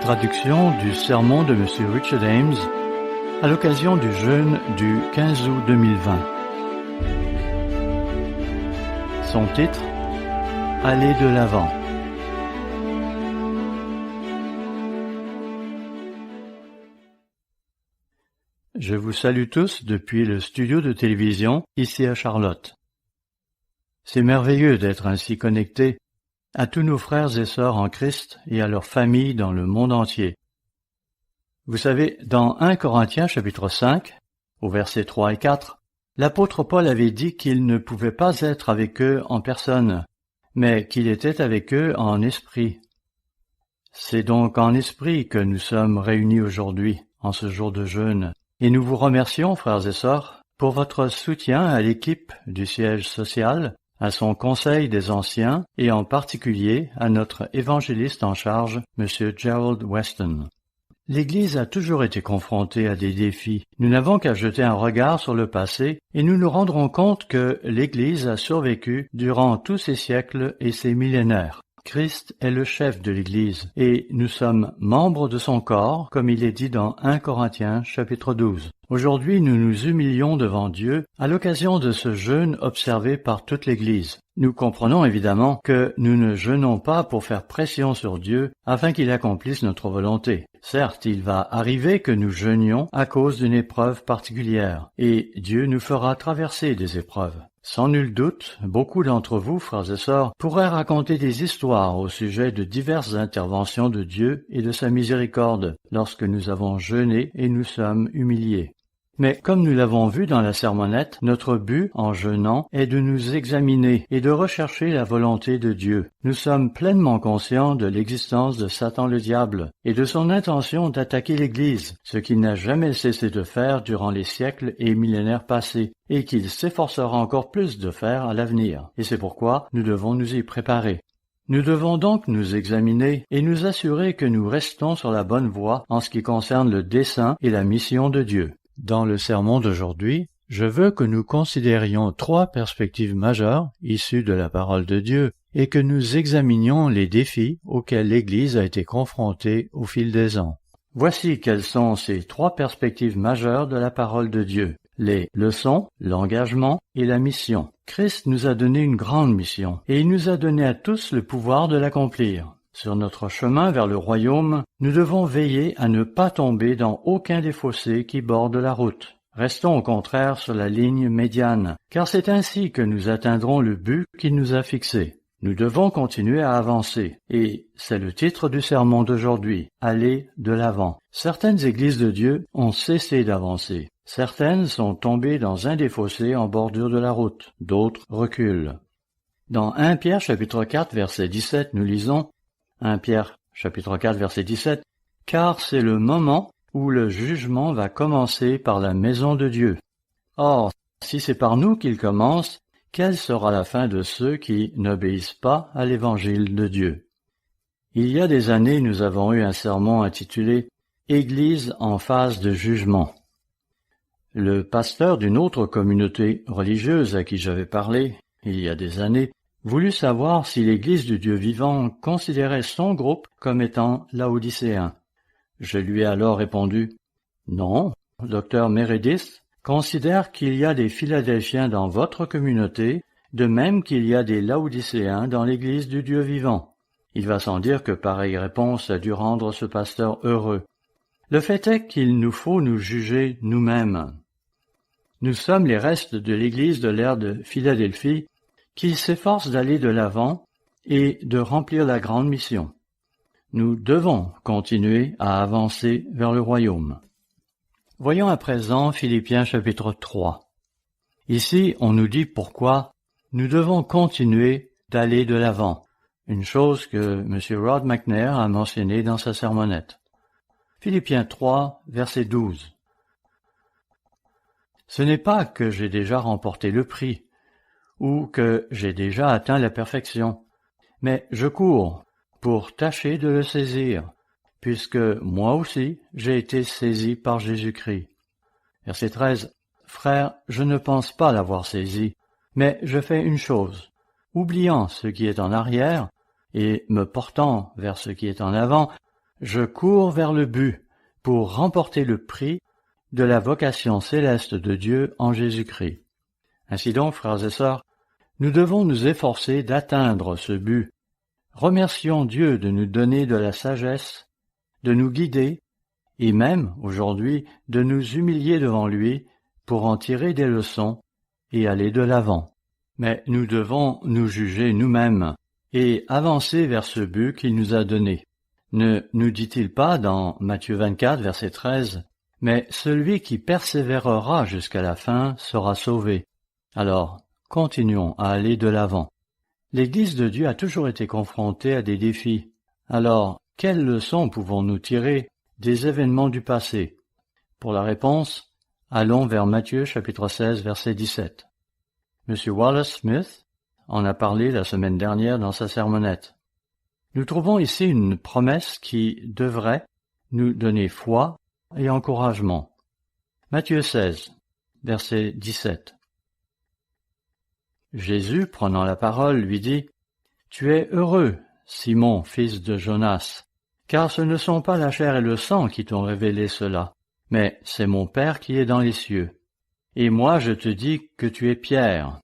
traduction du sermon de M. Richard Ames à l'occasion du jeûne du 15 août 2020. Son titre, Aller de l'avant. Je vous salue tous depuis le studio de télévision ici à Charlotte. C'est merveilleux d'être ainsi connecté à tous nos frères et sœurs en Christ et à leurs familles dans le monde entier. Vous savez, dans 1 Corinthiens chapitre 5, au versets 3 et 4, l'apôtre Paul avait dit qu'il ne pouvait pas être avec eux en personne, mais qu'il était avec eux en esprit. C'est donc en esprit que nous sommes réunis aujourd'hui, en ce jour de jeûne, et nous vous remercions, frères et sœurs, pour votre soutien à l'équipe du siège social, à son conseil des anciens et en particulier à notre évangéliste en charge, M. Gerald Weston. L'Église a toujours été confrontée à des défis. Nous n'avons qu'à jeter un regard sur le passé et nous nous rendrons compte que l'Église a survécu durant tous ces siècles et ces millénaires. Christ est le chef de l'Église et nous sommes membres de son corps, comme il est dit dans 1 Corinthiens chapitre 12. Aujourd'hui, nous nous humilions devant Dieu à l'occasion de ce jeûne observé par toute l'Église. Nous comprenons évidemment que nous ne jeûnons pas pour faire pression sur Dieu afin qu'il accomplisse notre volonté. Certes, il va arriver que nous jeûnions à cause d'une épreuve particulière, et Dieu nous fera traverser des épreuves. Sans nul doute, beaucoup d'entre vous, frères et sœurs, pourraient raconter des histoires au sujet de diverses interventions de Dieu et de sa miséricorde lorsque nous avons jeûné et nous sommes humiliés. Mais comme nous l'avons vu dans la sermonnette, notre but en jeûnant est de nous examiner et de rechercher la volonté de Dieu. Nous sommes pleinement conscients de l'existence de Satan le diable et de son intention d'attaquer l'Église, ce qu'il n'a jamais cessé de faire durant les siècles et millénaires passés, et qu'il s'efforcera encore plus de faire à l'avenir. Et c'est pourquoi nous devons nous y préparer. Nous devons donc nous examiner et nous assurer que nous restons sur la bonne voie en ce qui concerne le dessein et la mission de Dieu. Dans le sermon d'aujourd'hui, je veux que nous considérions 3 perspectives majeures issues de la parole de Dieu et que nous examinions les défis auxquels l'Église a été confrontée au fil des ans. Voici quelles sont ces 3 perspectives majeures de la parole de Dieu: les leçons, l'engagement et la mission. Christ nous a donné une grande mission et il nous a donné à tous le pouvoir de l'accomplir. Sur notre chemin vers le royaume, nous devons veiller à ne pas tomber dans aucun des fossés qui bordent la route. Restons au contraire sur la ligne médiane, car c'est ainsi que nous atteindrons le but qu'il nous a fixé. Nous devons continuer à avancer, et c'est le titre du sermon d'aujourd'hui, « Aller de l'avant ». Certaines églises de Dieu ont cessé d'avancer. Certaines sont tombées dans un des fossés en bordure de la route, d'autres reculent. Dans 1 Pierre chapitre 4 verset 17, nous lisons 1 Pierre chapitre 4 verset 17, « Car c'est le moment où le jugement va commencer par la maison de Dieu. Or, si c'est par nous qu'il commence, quelle sera la fin de ceux qui n'obéissent pas à l'évangile de Dieu ?» Il y a des années, nous avons eu un sermon intitulé « Église en phase de jugement ». Le pasteur d'une autre communauté religieuse à qui j'avais parlé, il y a des années, voulut savoir si l'Église du Dieu vivant considérait son groupe comme étant laodicéen. Je lui ai alors répondu « Non, Dr Meredith considère qu'il y a des Philadelphiens dans votre communauté, de même qu'il y a des laodicéens dans l'Église du Dieu vivant. » Il va sans dire que pareille réponse a dû rendre ce pasteur heureux. Le fait est qu'il nous faut nous juger nous-mêmes. Nous sommes les restes de l'Église de l'ère de Philadelphie qui s'efforce d'aller de l'avant et de remplir la grande mission. Nous devons continuer à avancer vers le royaume. Voyons à présent Philippiens chapitre 3. Ici, on nous dit pourquoi nous devons continuer d'aller de l'avant, une chose que M. Rod McNair a mentionnée dans sa sermonnette. Philippiens 3, verset 12. « Ce n'est pas que j'ai déjà remporté le prix, ou que j'ai déjà atteint la perfection, mais je cours pour tâcher de le saisir, puisque moi aussi j'ai été saisi par Jésus-Christ. » Verset 13. « Frère, je ne pense pas l'avoir saisi, mais je fais une chose, oubliant ce qui est en arrière et me portant vers ce qui est en avant, je cours vers le but pour remporter le prix de la vocation céleste de Dieu en Jésus-Christ. Ainsi donc, frères et sœurs, nous devons nous efforcer d'atteindre ce but. Remercions Dieu de nous donner de la sagesse, de nous guider, et même, aujourd'hui, de nous humilier devant lui pour en tirer des leçons et aller de l'avant. Mais nous devons nous juger nous-mêmes et avancer vers ce but qu'il nous a donné. Ne nous dit-il pas dans Matthieu 24, verset 13, « Mais celui qui persévérera jusqu'à la fin sera sauvé. » Alors, continuons à aller de l'avant. L'Église de Dieu a toujours été confrontée à des défis. Alors, quelles leçons pouvons-nous tirer des événements du passé? Pour la réponse, allons vers Matthieu chapitre 16, verset 17. M. Wallace Smith en a parlé la semaine dernière dans sa sermonnette. Nous trouvons ici une promesse qui devrait nous donner foi et encouragement. Matthieu 16, verset 17. Jésus, prenant la parole, lui dit, « Tu es heureux, Simon, fils de Jonas, car ce ne sont pas la chair et le sang qui t'ont révélé cela, mais c'est mon Père qui est dans les cieux. Et moi je te dis que tu es Pierre,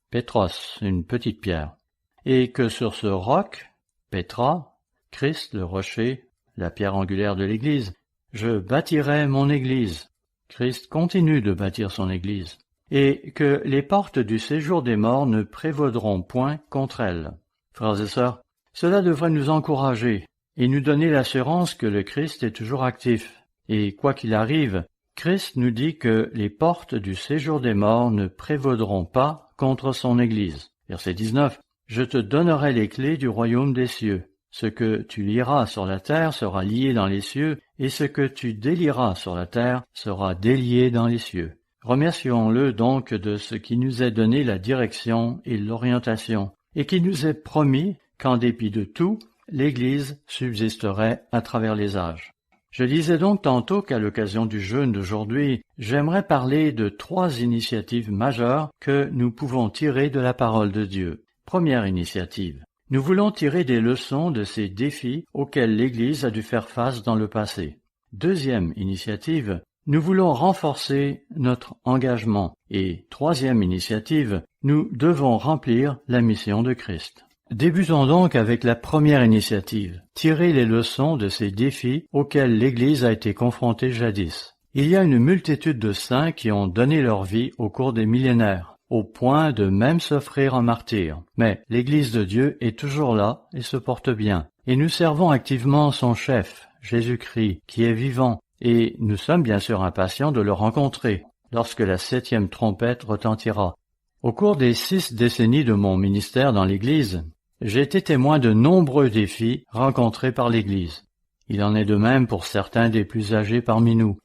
Pétros, une petite pierre, et que sur ce roc, Pétra, Christ le rocher, la pierre angulaire de l'Église, je bâtirai mon Église. » Christ continue de bâtir son Église. Et que les portes du séjour des morts ne prévaudront point contre elle. Frères et sœurs, cela devrait nous encourager et nous donner l'assurance que le Christ est toujours actif. Et quoi qu'il arrive, Christ nous dit que les portes du séjour des morts ne prévaudront pas contre son Église. Verset 19. « Je te donnerai les clés du royaume des cieux. Ce que tu lieras sur la terre sera lié dans les cieux, et ce que tu délieras sur la terre sera délié dans les cieux. » Remercions-le donc de ce qui nous est donné la direction et l'orientation, et qui nous est promis qu'en dépit de tout, l'Église subsisterait à travers les âges. Je disais donc tantôt qu'à l'occasion du jeûne d'aujourd'hui, j'aimerais parler de 3 initiatives majeures que nous pouvons tirer de la parole de Dieu. Première initiative. Nous voulons tirer des leçons de ces défis auxquels l'Église a dû faire face dans le passé. Deuxième initiative. Nous voulons renforcer notre engagement. Et troisième initiative, nous devons remplir la mission de Christ. Débutons donc avec la première initiative, tirer les leçons de ces défis auxquels l'Église a été confrontée jadis. Il y a une multitude de saints qui ont donné leur vie au cours des millénaires, au point de même s'offrir en martyr. Mais l'Église de Dieu est toujours là et se porte bien. Et nous servons activement son chef, Jésus-Christ, qui est vivant. Et nous sommes bien sûr impatients de le rencontrer lorsque la 7e trompette retentira. Au cours des 6 décennies de mon ministère dans l'Église, j'ai été témoin de nombreux défis rencontrés par l'Église. Il en est de même pour certains des plus âgés parmi nous.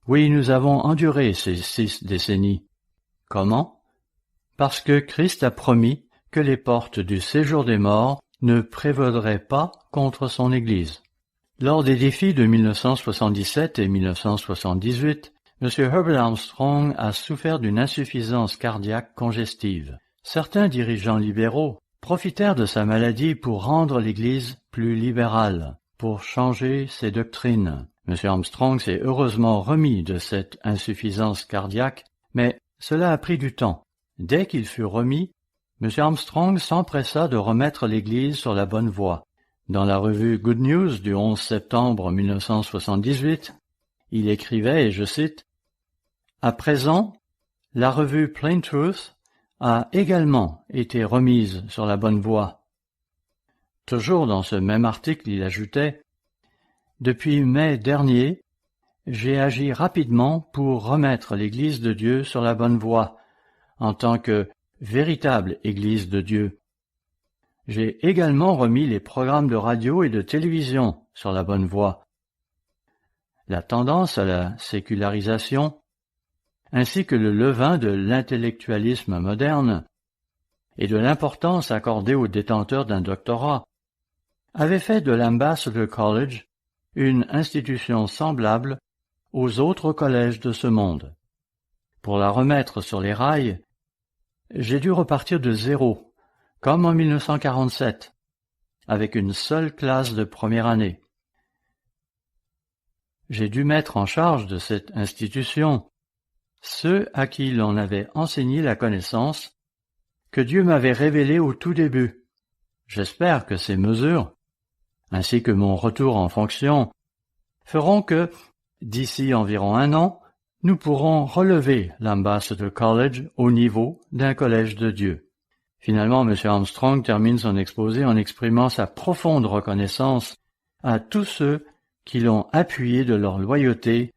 Oui, nous avons enduré ces 6 décennies. Comment? Parce que Christ a promis que les portes du séjour des morts ne prévaudraient pas contre son Église. Lors des défis de 1977 et 1978, M. Herbert Armstrong a souffert d'une insuffisance cardiaque congestive. Certains dirigeants libéraux profitèrent de sa maladie pour rendre l'Église plus libérale, pour changer ses doctrines. M. Armstrong s'est heureusement remis de cette insuffisance cardiaque, mais cela a pris du temps. Dès qu'il fut remis, M. Armstrong s'empressa de remettre l'Église sur la bonne voie. Dans la revue Good News du 11 septembre 1978, il écrivait, et je cite, « À présent, la revue Plain Truth a également été remise sur la bonne voie. » Toujours dans ce même article, il ajoutait, « Depuis mai dernier, j'ai agi rapidement pour remettre l'Église de Dieu sur la bonne voie, en tant que véritable Église de Dieu. J'ai également remis les programmes de radio et de télévision sur la bonne voie. La tendance à la sécularisation, ainsi que le levain de l'intellectualisme moderne et de l'importance accordée aux détenteurs d'un doctorat, avait fait de l'Ambassador College une institution semblable aux autres collèges de ce monde. Pour la remettre sur les rails, j'ai dû repartir de zéro, comme en 1947, avec une seule classe de première année. j'ai dû mettre en charge de cette institution ceux à qui l'on avait enseigné la connaissance que Dieu m'avait révélée au tout début. J'espère que ces mesures, ainsi que mon retour en fonction, feront que, d'ici environ 1 an, nous pourrons relever l'Ambassador College au niveau d'un collège de Dieu. Finalement, M. Armstrong termine son exposé en exprimant sa profonde reconnaissance à tous ceux qui l'ont appuyé de leur loyauté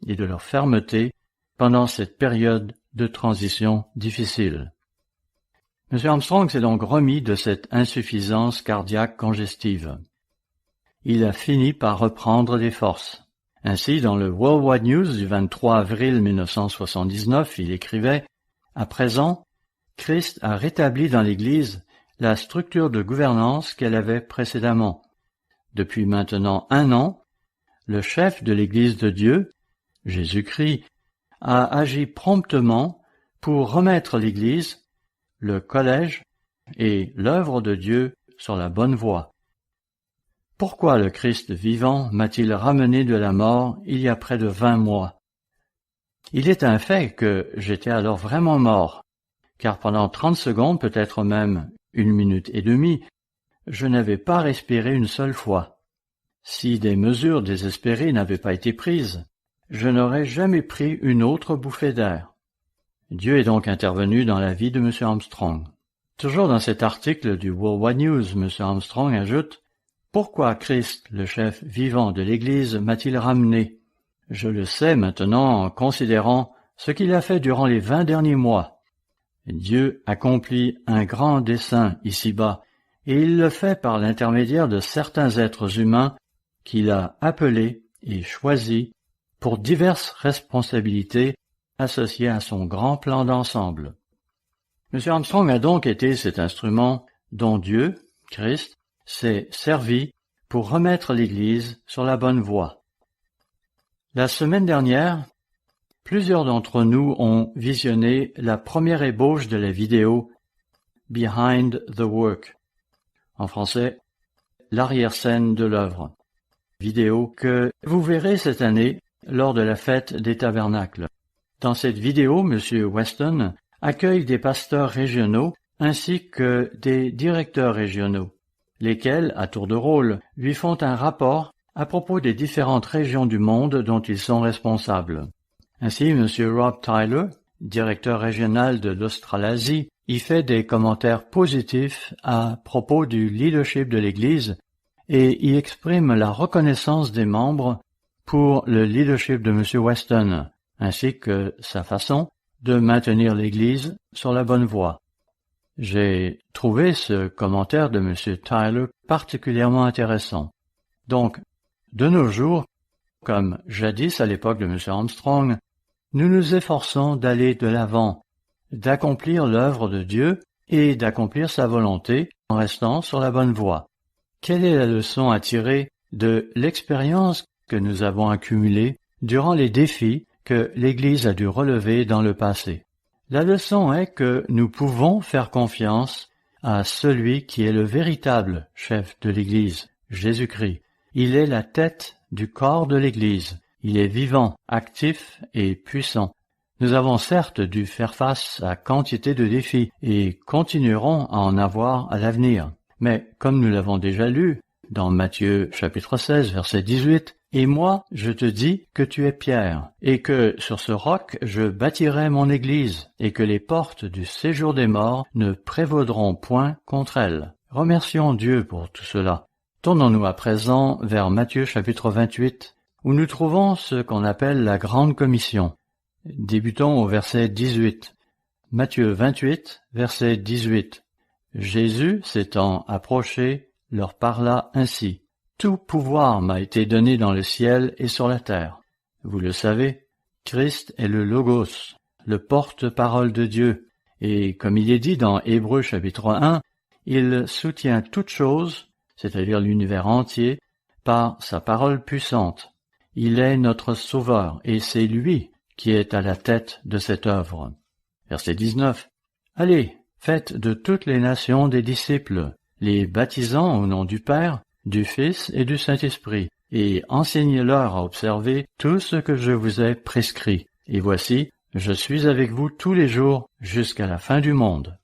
et de leur fermeté pendant cette période de transition difficile. M. Armstrong s'est donc remis de cette insuffisance cardiaque congestive. Il a fini par reprendre des forces. Ainsi, dans le Worldwide News du 23 avril 1979, il écrivait « À présent, Christ a rétabli dans l'Église la structure de gouvernance qu'elle avait précédemment. Depuis maintenant 1 an, le chef de l'Église de Dieu, Jésus-Christ, a agi promptement pour remettre l'Église, le collège et l'œuvre de Dieu sur la bonne voie. Pourquoi le Christ vivant m'a-t-il ramené de la mort il y a près de 20 mois? Il est un fait que j'étais alors vraiment mort, car pendant 30 secondes, peut-être même 1 minute et demie, je n'avais pas respiré une seule fois. Si des mesures désespérées n'avaient pas été prises, je n'aurais jamais pris une autre bouffée d'air. Dieu est donc intervenu dans la vie de M. Armstrong. Toujours dans cet article du Worldwide News, M. Armstrong ajoute « Pourquoi Christ, le chef vivant de l'Église, m'a-t-il ramené? Je le sais maintenant en considérant ce qu'il a fait durant les 20 derniers mois. Dieu accomplit un grand dessein ici-bas, et il le fait par l'intermédiaire de certains êtres humains qu'il a appelés et choisis pour diverses responsabilités associées à son grand plan d'ensemble. M. Armstrong a donc été cet instrument dont Dieu, Christ, s'est servi pour remettre l'Église sur la bonne voie. La semaine dernière, plusieurs d'entre nous ont visionné la première ébauche de la vidéo « Behind the Work », en français « L'arrière-scène de l'œuvre », vidéo que vous verrez cette année lors de la fête des tabernacles. Dans cette vidéo, M. Weston accueille des pasteurs régionaux ainsi que des directeurs régionaux, lesquels, à tour de rôle, lui font un rapport à propos des différentes régions du monde dont ils sont responsables. Ainsi, M. Rob Tyler, directeur régional de l'Australasie, y fait des commentaires positifs à propos du leadership de l'Église et y exprime la reconnaissance des membres pour le leadership de M. Weston, ainsi que sa façon de maintenir l'Église sur la bonne voie. J'ai trouvé ce commentaire de M. Tyler particulièrement intéressant. Donc, de nos jours, comme jadis à l'époque de M. Armstrong, nous nous efforçons d'aller de l'avant, d'accomplir l'œuvre de Dieu et d'accomplir sa volonté en restant sur la bonne voie. Quelle est la leçon à tirer de l'expérience que nous avons accumulée durant les défis que l'Église a dû relever dans le passé? La leçon est que nous pouvons faire confiance à celui qui est le véritable chef de l'Église, Jésus-Christ. Il est la tête du corps de l'Église. Il est vivant, actif et puissant. Nous avons certes dû faire face à quantité de défis et continuerons à en avoir à l'avenir. Mais comme nous l'avons déjà lu dans Matthieu chapitre 16 verset 18, « Et moi, je te dis que tu es Pierre, et que sur ce roc je bâtirai mon église, et que les portes du séjour des morts ne prévaudront point contre elle. » Remercions Dieu pour tout cela. Tournons-nous à présent vers Matthieu chapitre 28, où nous trouvons ce qu'on appelle la Grande Commission. Débutons au verset 18. Matthieu 28, verset 18. Jésus, s'étant approché, leur parla ainsi. « Tout pouvoir m'a été donné dans le ciel et sur la terre. » Vous le savez, Christ est le Logos, le porte-parole de Dieu, et comme il est dit dans Hébreux chapitre 1, il soutient toute chose, c'est-à-dire l'univers entier, par sa parole puissante. Il est notre Sauveur, et c'est lui qui est à la tête de cette œuvre. Verset 19. « Allez, faites de toutes les nations des disciples, les baptisant au nom du Père, du Fils et du Saint-Esprit, et enseignez-leur à observer tout ce que je vous ai prescrit. Et voici, je suis avec vous tous les jours jusqu'à la fin du monde.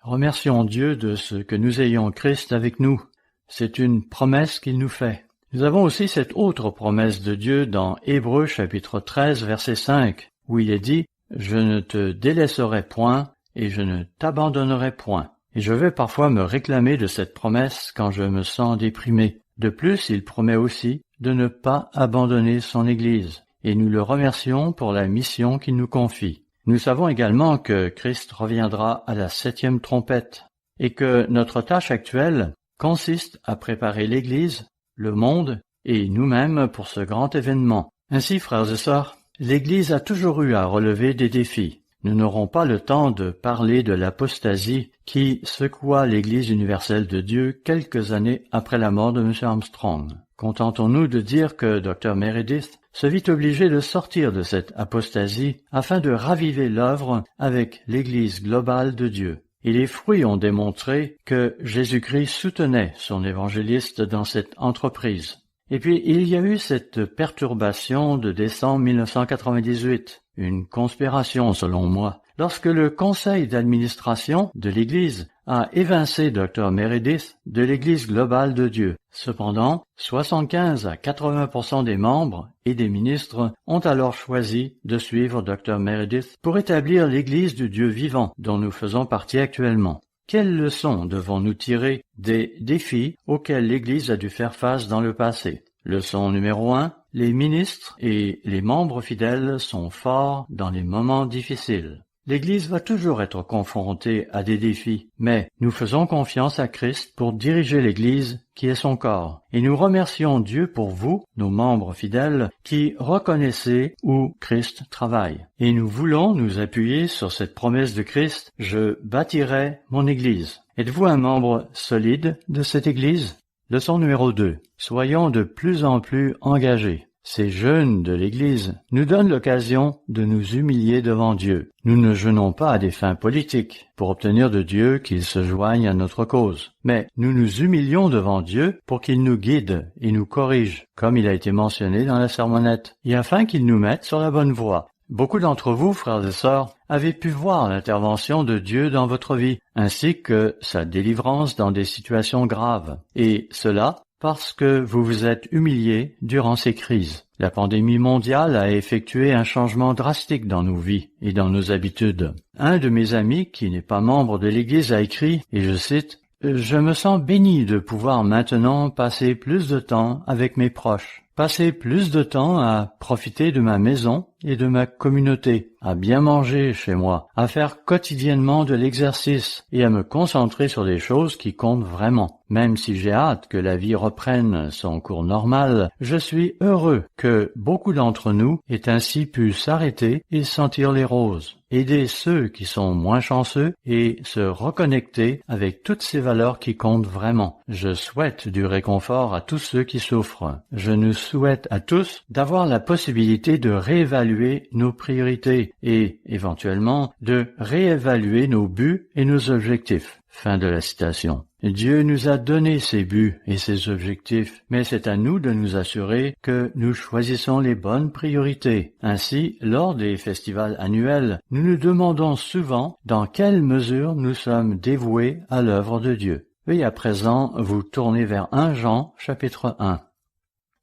Remercions Dieu de ce que nous ayons Christ avec nous. C'est une promesse qu'il nous fait. Nous avons aussi cette autre promesse de Dieu dans Hébreux chapitre 13 verset 5, où il est dit « Je ne te délaisserai point et je ne t'abandonnerai point ». Et je vais parfois me réclamer de cette promesse quand je me sens déprimé. De plus, il promet aussi de ne pas abandonner son Église. Et nous le remercions pour la mission qu'il nous confie. Nous savons également que Christ reviendra à la 7e trompette et que notre tâche actuelle consiste à préparer l'Église, le monde et nous-mêmes pour ce grand événement. Ainsi, frères et sœurs, l'Église a toujours eu à relever des défis. Nous n'aurons pas le temps de parler de l'apostasie qui secoua l'Église universelle de Dieu quelques années après la mort de M. Armstrong. Contentons-nous de dire que Dr Meredith se vit obligé de sortir de cette apostasie afin de raviver l'œuvre avec l'Église globale de Dieu. Et les fruits ont démontré que Jésus-Christ soutenait son évangéliste dans cette entreprise. Et puis, il y a eu cette perturbation de décembre 1998, une conspiration selon moi, lorsque le conseil d'administration de l'Église a évincé Dr Meredith de l'Église globale de Dieu. Cependant, 75 à 80% des membres et des ministres ont alors choisi de suivre Dr Meredith pour établir l'Église du Dieu vivant dont nous faisons partie actuellement. Quelles leçons devons-nous tirer des défis auxquels l'Église a dû faire face dans le passé? Leçon numéro 1. Les ministres et les membres fidèles sont forts dans les moments difficiles. L'Église va toujours être confrontée à des défis, mais nous faisons confiance à Christ pour diriger l'Église qui est son corps. Et nous remercions Dieu pour vous, nos membres fidèles, qui reconnaissez où Christ travaille. Et nous voulons nous appuyer sur cette promesse de Christ, « Je bâtirai mon Église ». Êtes-vous un membre solide de cette Église? Leçon numéro 2. Soyons de plus en plus engagés. Ces jeunes de l'Église nous donnent l'occasion de nous humilier devant Dieu. Nous ne jeûnons pas à des fins politiques pour obtenir de Dieu qu'il se joigne à notre cause, mais nous nous humilions devant Dieu pour qu'il nous guide et nous corrige, comme il a été mentionné dans la sermonnette, et afin qu'il nous mette sur la bonne voie. Beaucoup d'entre vous, frères et sœurs, avez pu voir l'intervention de Dieu dans votre vie, ainsi que sa délivrance dans des situations graves, et cela parce que vous vous êtes humiliés durant ces crises. La pandémie mondiale a effectué un changement drastique dans nos vies et dans nos habitudes. Un de mes amis, qui n'est pas membre de l'Église, a écrit, et je cite, « Je me sens béni de pouvoir maintenant passer plus de temps avec mes proches, passer plus de temps à profiter de ma maison et de ma communauté, à bien manger chez moi, à faire quotidiennement de l'exercice et à me concentrer sur des choses qui comptent vraiment. Même si j'ai hâte que la vie reprenne son cours normal, je suis heureux que beaucoup d'entre nous aient ainsi pu s'arrêter et sentir les roses, aider ceux qui sont moins chanceux et se reconnecter avec toutes ces valeurs qui comptent vraiment. Je souhaite du réconfort à tous ceux qui souffrent. Je nous souhaite à tous d'avoir la possibilité de réévaluer nos priorités et, éventuellement, de réévaluer nos buts et nos objectifs. Fin de la citation. Dieu nous a donné ses buts et ses objectifs, mais c'est à nous de nous assurer que nous choisissons les bonnes priorités. Ainsi, lors des festivals annuels, nous nous demandons souvent dans quelle mesure nous sommes dévoués à l'œuvre de Dieu. Veuillez à présent vous tourner vers 1 Jean, chapitre 1.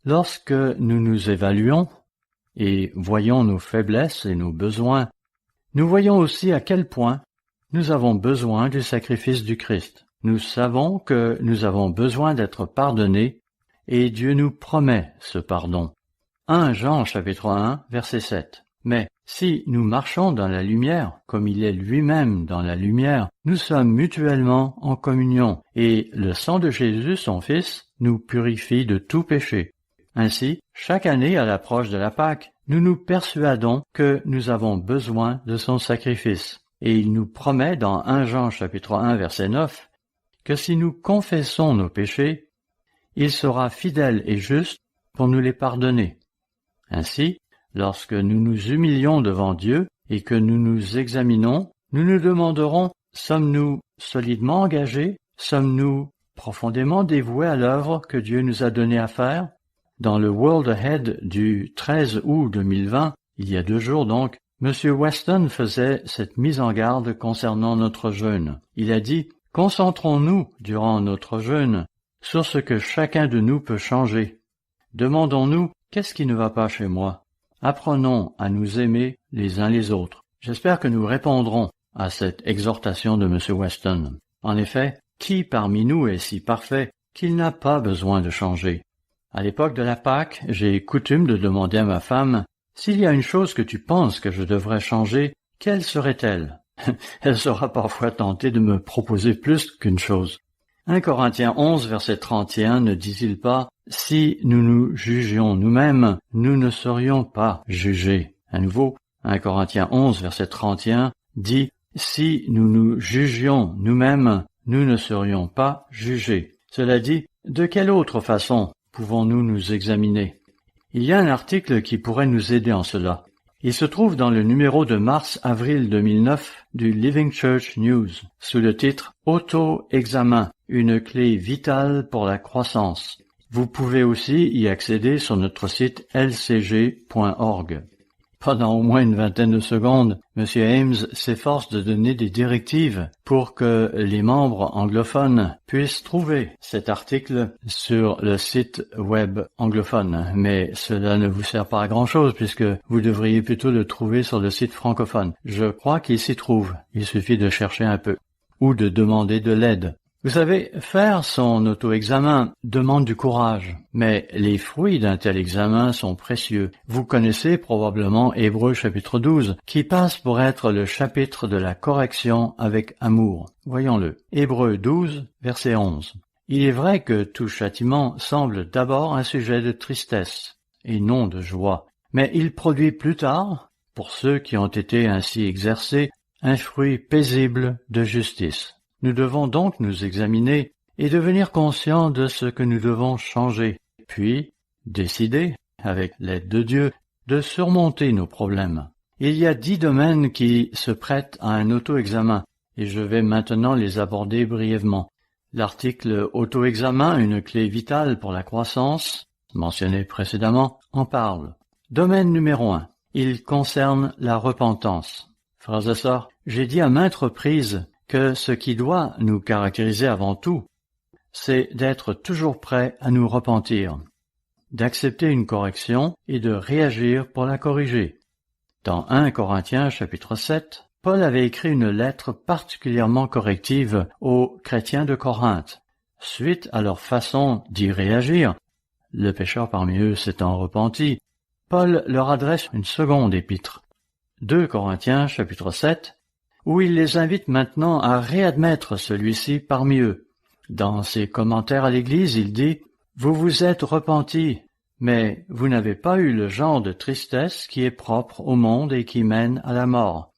Lorsque nous nous évaluons et voyons nos faiblesses et nos besoins, nous voyons aussi à quel point nous avons besoin du sacrifice du Christ. Nous savons que nous avons besoin d'être pardonnés et Dieu nous promet ce pardon. 1 Jean chapitre 1 verset 7. Mais si nous marchons dans la lumière, comme il est lui-même dans la lumière, nous sommes mutuellement en communion et le sang de Jésus, son Fils, nous purifie de tout péché. Ainsi, chaque année à l'approche de la Pâque, nous nous persuadons que nous avons besoin de son sacrifice. Et il nous promet dans 1 Jean chapitre 1 verset 9 que si nous confessons nos péchés, il sera fidèle et juste pour nous les pardonner. Ainsi, lorsque nous nous humilions devant Dieu et que nous nous examinons, nous nous demanderons, sommes-nous solidement engagés? Sommes-nous profondément dévoués à l'œuvre que Dieu nous a donné à faire? dans le World Ahead du 13 août 2020, il y a 2 jours donc, M. Weston faisait cette mise en garde concernant notre jeûne. Il a dit « Concentrons-nous, durant notre jeûne, sur ce que chacun de nous peut changer. Demandons-nous « Qu'est-ce qui ne va pas chez moi ?» Apprenons à nous aimer les uns les autres. J'espère que nous répondrons à cette exhortation de M. Weston. En effet, qui parmi nous est si parfait qu'il n'a pas besoin de changer? À l'époque de la Pâque, j'ai coutume de demander à ma femme « S'il y a une chose que tu penses que je devrais changer, quelle serait-elle » Elle sera parfois tentée de me proposer plus qu'une chose. 1 Corinthiens 11, verset 31 ne dit-il pas « Si nous nous jugions nous-mêmes, nous ne serions pas jugés ». À nouveau, 1 Corinthiens 11, verset 31 dit « Si nous nous jugions nous-mêmes, nous ne serions pas jugés ». Cela dit, de quelle autre façon pouvons-nous nous examiner? Il y a un article qui pourrait nous aider en cela. Il se trouve dans le numéro de mars-avril 2009 du Living Church News, sous le titre « Auto-examen, une clé vitale pour la croissance ». Vous pouvez aussi y accéder sur notre site lcg.org. Pendant au moins une vingtaine de secondes, M. Ames s'efforce de donner des directives pour que les membres anglophones puissent trouver cet article sur le site web anglophone. Mais cela ne vous sert pas à grand-chose puisque vous devriez plutôt le trouver sur le site francophone. Je crois qu'il s'y trouve. Il suffit de chercher un peu ou de demander de l'aide. Vous savez, faire son auto-examen demande du courage, mais les fruits d'un tel examen sont précieux. Vous connaissez probablement Hébreux chapitre 12, qui passe pour être le chapitre de la correction avec amour. Voyons-le. Hébreux 12, verset 11. Il est vrai que tout châtiment semble d'abord un sujet de tristesse, et non de joie, mais il produit plus tard, pour ceux qui ont été ainsi exercés, un fruit paisible de justice. Nous devons donc nous examiner et devenir conscients de ce que nous devons changer, puis décider, avec l'aide de Dieu, de surmonter nos problèmes. Il y a 10 domaines qui se prêtent à un auto-examen, et je vais maintenant les aborder brièvement. L'article « Auto-examen, une clé vitale pour la croissance », mentionné précédemment, en parle. Domaine numéro 1. Il concerne la repentance. Frères et sœurs, j'ai dit à maintes reprises que ce qui doit nous caractériser avant tout, c'est d'être toujours prêt à nous repentir, d'accepter une correction et de réagir pour la corriger. Dans 1 Corinthiens chapitre 7, Paul avait écrit une lettre particulièrement corrective aux chrétiens de Corinthe. Suite à leur façon d'y réagir, le pécheur parmi eux s'étant repenti, Paul leur adresse une seconde épître. 2 Corinthiens chapitre 7, où il les invite maintenant à réadmettre celui-ci parmi eux. Dans ses commentaires à l'Église, il dit « Vous vous êtes repentis, mais vous n'avez pas eu le genre de tristesse qui est propre au monde et qui mène à la mort.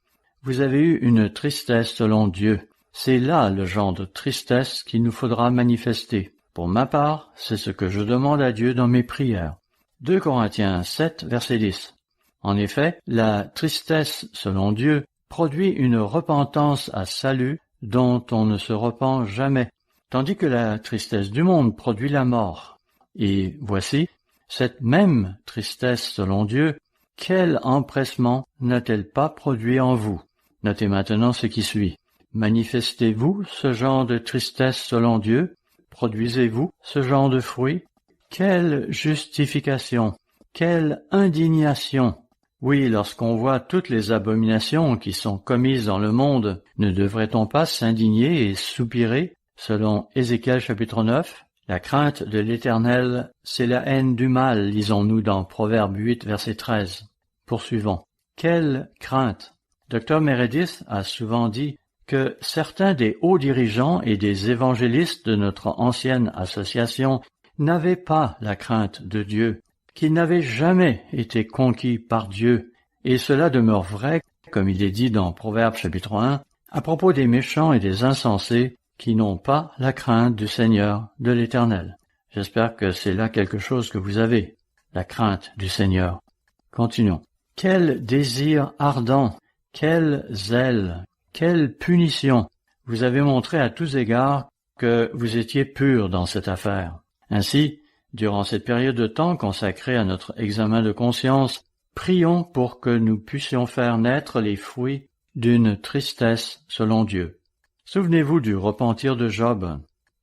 Vous avez eu une tristesse selon Dieu. C'est là le genre de tristesse qu'il nous faudra manifester. Pour ma part, c'est ce que je demande à Dieu dans mes prières. » 2 Corinthiens 7, verset 10. En effet, la tristesse selon Dieu produit une repentance à salut dont on ne se repent jamais, tandis que la tristesse du monde produit la mort. Et voici, cette même tristesse selon Dieu, quel empressement n'a-t-elle pas produit en vous? Notez maintenant ce qui suit. Manifestez-vous ce genre de tristesse selon Dieu? Produisez-vous ce genre de fruits? Quelle justification! Quelle indignation! Oui, lorsqu'on voit toutes les abominations qui sont commises dans le monde, ne devrait-on pas s'indigner et soupirer? Selon Ézéchiel chapitre 9, la crainte de l'Éternel, c'est la haine du mal, lisons-nous dans Proverbe 8, verset 13. Poursuivons. Quelle crainte! Dr Meredith a souvent dit que certains des hauts dirigeants et des évangélistes de notre ancienne association n'avaient pas la crainte de Dieu, qu'ils n'avaient jamais été conquis par Dieu, et cela demeure vrai, comme il est dit dans Proverbe chapitre 1, à propos des méchants et des insensés qui n'ont pas la crainte du Seigneur, de l'Éternel. J'espère que c'est là quelque chose que vous avez, la crainte du Seigneur. Continuons. Quel désir ardent, quel zèle, quelle punition! Vous avez montré à tous égards que vous étiez purs dans cette affaire. Ainsi, Durant cette période de temps consacrée à notre examen de conscience, prions pour que nous puissions faire naître les fruits d'une tristesse selon Dieu. Souvenez-vous du repentir de Job.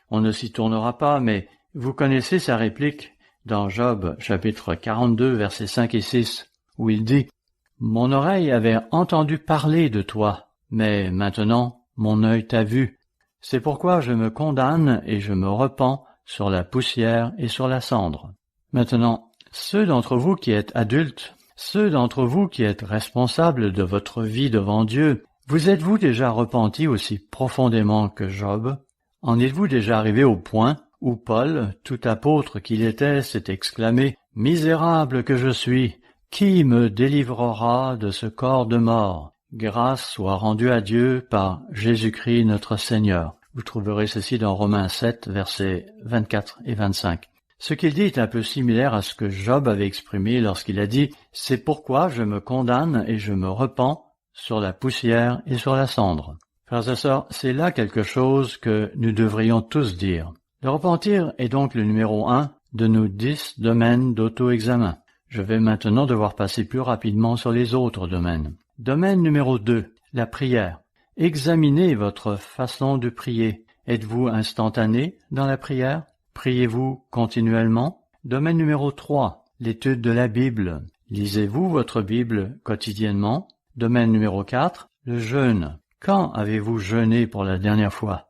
On ne s'y tournera pas, mais vous connaissez sa réplique dans Job chapitre 42 versets 5 et 6, où il dit « Mon oreille avait entendu parler de toi, mais maintenant mon œil t'a vu. C'est pourquoi je me condamne et je me repens sur la poussière et sur la cendre. » Maintenant, ceux d'entre vous qui êtes adultes, ceux d'entre vous qui êtes responsables de votre vie devant Dieu, vous êtes-vous déjà repentis aussi profondément que Job? En êtes-vous déjà arrivé au point où Paul, tout apôtre qu'il était, s'est exclamé « Misérable que je suis, qui me délivrera de ce corps de mort? Grâce soit rendue à Dieu par Jésus-Christ notre Seigneur. » Vous trouverez ceci dans Romains 7, versets 24 et 25. Ce qu'il dit est un peu similaire à ce que Job avait exprimé lorsqu'il a dit « C'est pourquoi je me condamne et je me repens sur la poussière et sur la cendre. » Frères et sœurs, c'est là quelque chose que nous devrions tous dire. Le repentir est donc le numéro 1 de nos 10 domaines d'auto-examen. Je vais maintenant devoir passer plus rapidement sur les autres domaines. Domaine numéro 2, la prière. Examinez votre façon de prier. Êtes-vous instantané dans la prière? Priez-vous continuellement? Domaine numéro 3, l'étude de la Bible. Lisez-vous votre Bible quotidiennement? Domaine numéro 4, le jeûne. Quand avez-vous jeûné pour la dernière fois?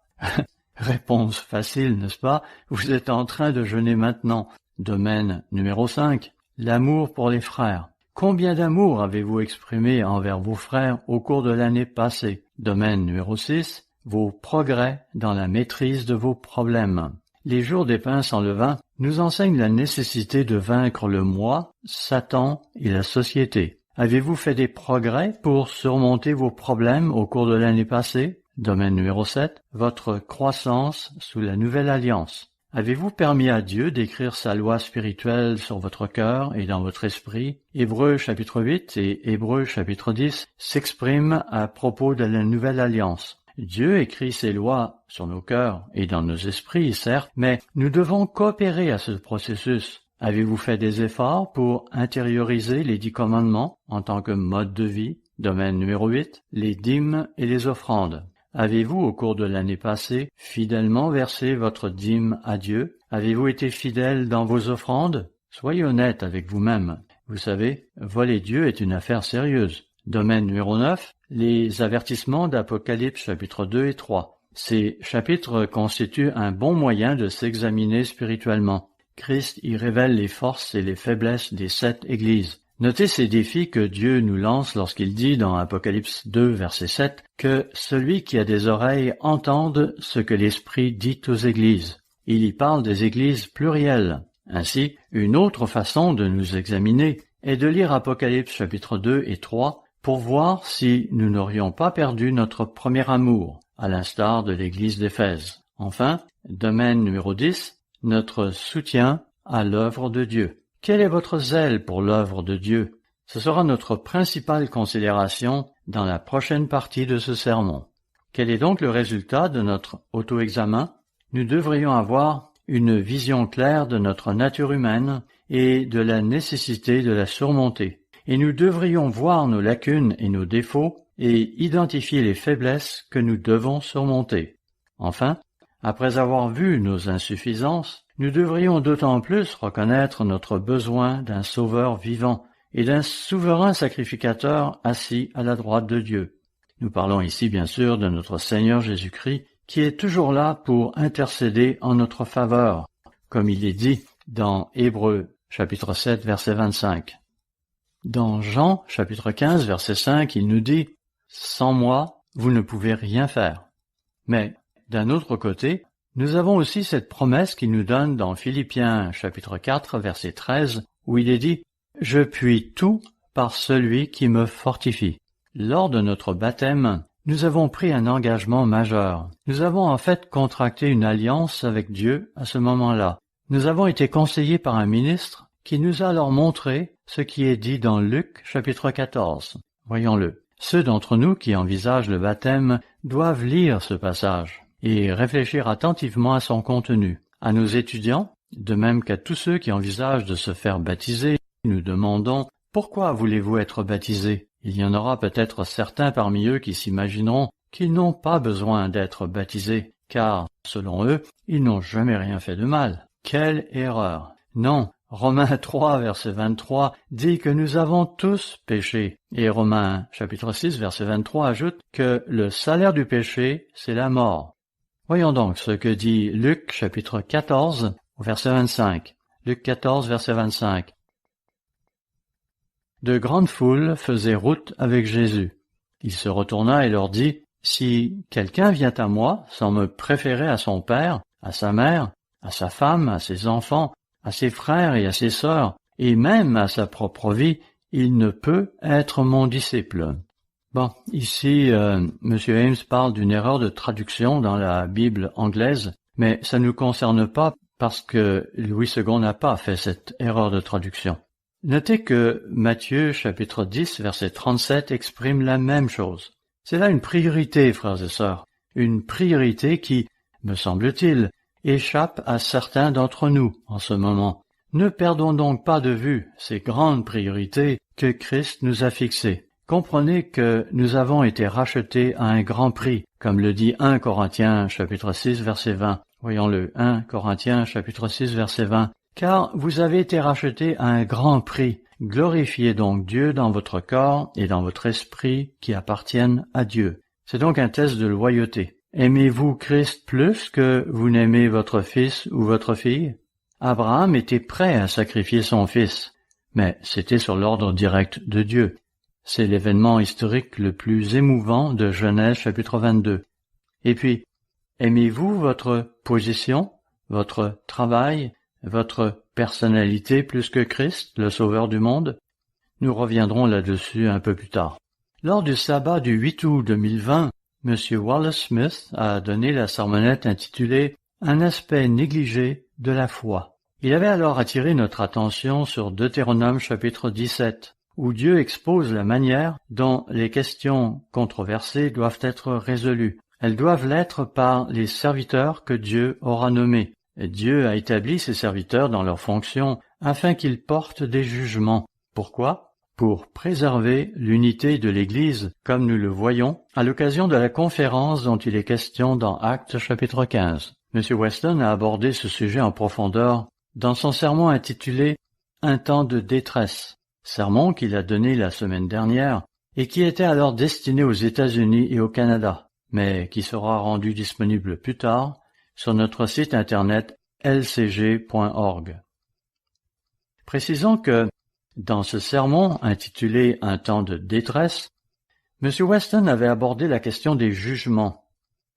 Réponse facile, n'est-ce pas? Vous êtes en train de jeûner maintenant. Domaine numéro 5, l'amour pour les frères. Combien d'amour avez-vous exprimé envers vos frères au cours de l'année passée? Domaine numéro 6, vos progrès dans la maîtrise de vos problèmes. Les jours des pains sans levain nous enseignent la nécessité de vaincre le moi, Satan et la société. Avez-vous fait des progrès pour surmonter vos problèmes au cours de l'année passée? Domaine numéro 7, votre croissance sous la nouvelle alliance. Avez-vous permis à Dieu d'écrire sa loi spirituelle sur votre cœur et dans votre esprit? Hébreux chapitre 8 et Hébreux chapitre 10 s'expriment à propos de la nouvelle alliance. Dieu écrit ses lois sur nos cœurs et dans nos esprits, certes, mais nous devons coopérer à ce processus. Avez-vous fait des efforts pour intérioriser les 10 commandements en tant que mode de vie? Domaine numéro 8, les dîmes et les offrandes. Avez-vous, au cours de l'année passée, fidèlement versé votre dîme à Dieu? Avez-vous été fidèle dans vos offrandes? Soyez honnête avec vous-même. Vous savez, voler Dieu est une affaire sérieuse. Domaine numéro 9, les avertissements d'Apocalypse chapitres 2 et 3. Ces chapitres constituent un bon moyen de s'examiner spirituellement. Christ y révèle les forces et les faiblesses des 7 églises. Notez ces défis que Dieu nous lance lorsqu'il dit dans Apocalypse 2, verset 7, que celui qui a des oreilles entende ce que l'Esprit dit aux églises. Il y parle des églises plurielles. Ainsi, une autre façon de nous examiner est de lire Apocalypse chapitre 2 et 3 pour voir si nous n'aurions pas perdu notre premier amour, à l'instar de l'église d'Éphèse. Enfin, domaine numéro 10, notre soutien à l'œuvre de Dieu. Quel est votre zèle pour l'œuvre de Dieu? Ce sera notre principale considération dans la prochaine partie de ce sermon. Quel est donc le résultat de notre auto-examen? Nous devrions avoir une vision claire de notre nature humaine et de la nécessité de la surmonter. Et nous devrions voir nos lacunes et nos défauts et identifier les faiblesses que nous devons surmonter. Enfin, après avoir vu nos insuffisances, nous devrions d'autant plus reconnaître notre besoin d'un Sauveur vivant et d'un souverain sacrificateur assis à la droite de Dieu. Nous parlons ici bien sûr de notre Seigneur Jésus-Christ qui est toujours là pour intercéder en notre faveur, comme il est dit dans Hébreux chapitre 7 verset 25. Dans Jean chapitre 15 verset 5, il nous dit « Sans moi, vous ne pouvez rien faire ». Mais d'un autre côté, nous avons aussi cette promesse qu'il nous donne dans Philippiens chapitre 4 verset 13 où il est dit « Je puis tout par celui qui me fortifie ». Lors de notre baptême, nous avons pris un engagement majeur. Nous avons en fait contracté une alliance avec Dieu à ce moment-là. Nous avons été conseillés par un ministre qui nous a alors montré ce qui est dit dans Luc chapitre 14. Voyons-le. Ceux d'entre nous qui envisagent le baptême doivent lire ce passage et réfléchir attentivement à son contenu. À nos étudiants, De même qu'à tous ceux qui envisagent de se faire baptiser, nous demandons « Pourquoi voulez-vous être baptisés ?» Il y en aura peut-être certains parmi eux qui s'imagineront qu'ils n'ont pas besoin d'être baptisés, car, selon eux, ils n'ont jamais rien fait de mal. Quelle erreur! Non, Romains 3, verset 23, dit que nous avons tous péché, et Romains chapitre 6, verset 23 ajoute que le salaire du péché, c'est la mort. Voyons donc ce que dit Luc chapitre 14, verset 25. Luc 14, verset 25. De grandes foules faisaient route avec Jésus. Il se retourna et leur dit, « Si quelqu'un vient à moi sans me préférer à son père, à sa mère, à sa femme, à ses enfants, à ses frères et à ses sœurs, et même à sa propre vie, il ne peut être mon disciple. » Bon, ici, M. Ames parle d'une erreur de traduction dans la Bible anglaise, mais ça ne nous concerne pas parce que Louis II n'a pas fait cette erreur de traduction. Notez que Matthieu chapitre 10 verset 37 exprime la même chose. C'est là une priorité, frères et sœurs, une priorité qui, me semble-t-il, échappe à certains d'entre nous en ce moment. Ne perdons donc pas de vue ces grandes priorités que Christ nous a fixées. Comprenez que nous avons été rachetés à un grand prix, comme le dit 1 Corinthiens chapitre 6 verset 20. Voyons-le, 1 Corinthiens chapitre 6 verset 20. Car vous avez été rachetés à un grand prix. Glorifiez donc Dieu dans votre corps et dans votre esprit qui appartiennent à Dieu. C'est donc un test de loyauté. Aimez-vous Christ plus que vous n'aimez votre fils ou votre fille? Abraham était prêt à sacrifier son fils, mais c'était sur l'ordre direct de Dieu. C'est l'événement historique le plus émouvant de Genèse chapitre 22. Et puis, aimez-vous votre position, votre travail, votre personnalité plus que Christ, le Sauveur du monde? Nous reviendrons là-dessus un peu plus tard. Lors du sabbat du 8 août 2020, M. Wallace Smith a donné la sermonnette intitulée « Un aspect négligé de la foi ». Il avait alors attiré notre attention sur Deutéronome chapitre 17, où Dieu expose la manière dont les questions controversées doivent être résolues. Elles doivent l'être par les serviteurs que Dieu aura nommés. Et Dieu a établi ses serviteurs dans leurs fonctions afin qu'ils portent des jugements. Pourquoi? Pour préserver l'unité de l'Église, comme nous le voyons à l'occasion de la conférence dont il est question dans Actes chapitre 15. M. Weston a abordé ce sujet en profondeur dans son sermon intitulé « Un temps de détresse », sermon qu'il a donné la semaine dernière et qui était alors destiné aux États-Unis et au Canada, mais qui sera rendu disponible plus tard sur notre site internet lcg.org. Précisons que, dans ce sermon intitulé « Un temps de détresse », M. Weston avait abordé la question des jugements,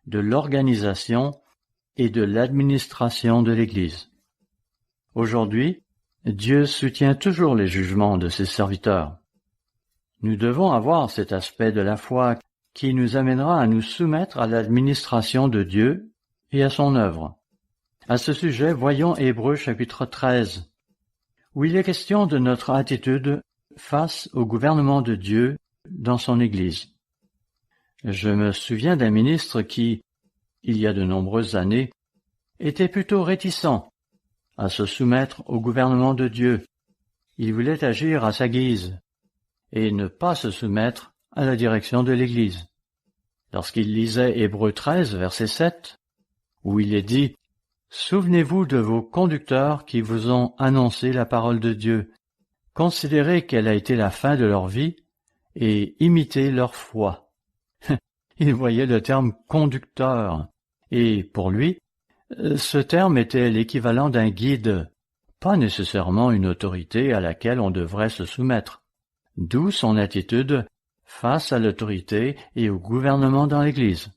de l'organisation et de l'administration de l'Église. Aujourd'hui, Dieu soutient toujours les jugements de ses serviteurs. Nous devons avoir cet aspect de la foi qui nous amènera à nous soumettre à l'administration de Dieu et à son œuvre. À ce sujet, voyons Hébreux chapitre 13, où il est question de notre attitude face au gouvernement de Dieu dans son Église. Je me souviens d'un ministre qui, il y a de nombreuses années, était plutôt réticent à se soumettre au gouvernement de Dieu. Il voulait agir à sa guise et ne pas se soumettre à la direction de l'Église. Lorsqu'il lisait Hébreux 13, verset 7, où il est dit « Souvenez-vous de vos conducteurs qui vous ont annoncé la parole de Dieu. Considérez quelle a été la fin de leur vie et imitez leur foi. » Il voyait le terme « conducteur » et, pour lui, ce terme était l'équivalent d'un guide, pas nécessairement une autorité à laquelle on devrait se soumettre. D'où son attitude face à l'autorité et au gouvernement dans l'Église.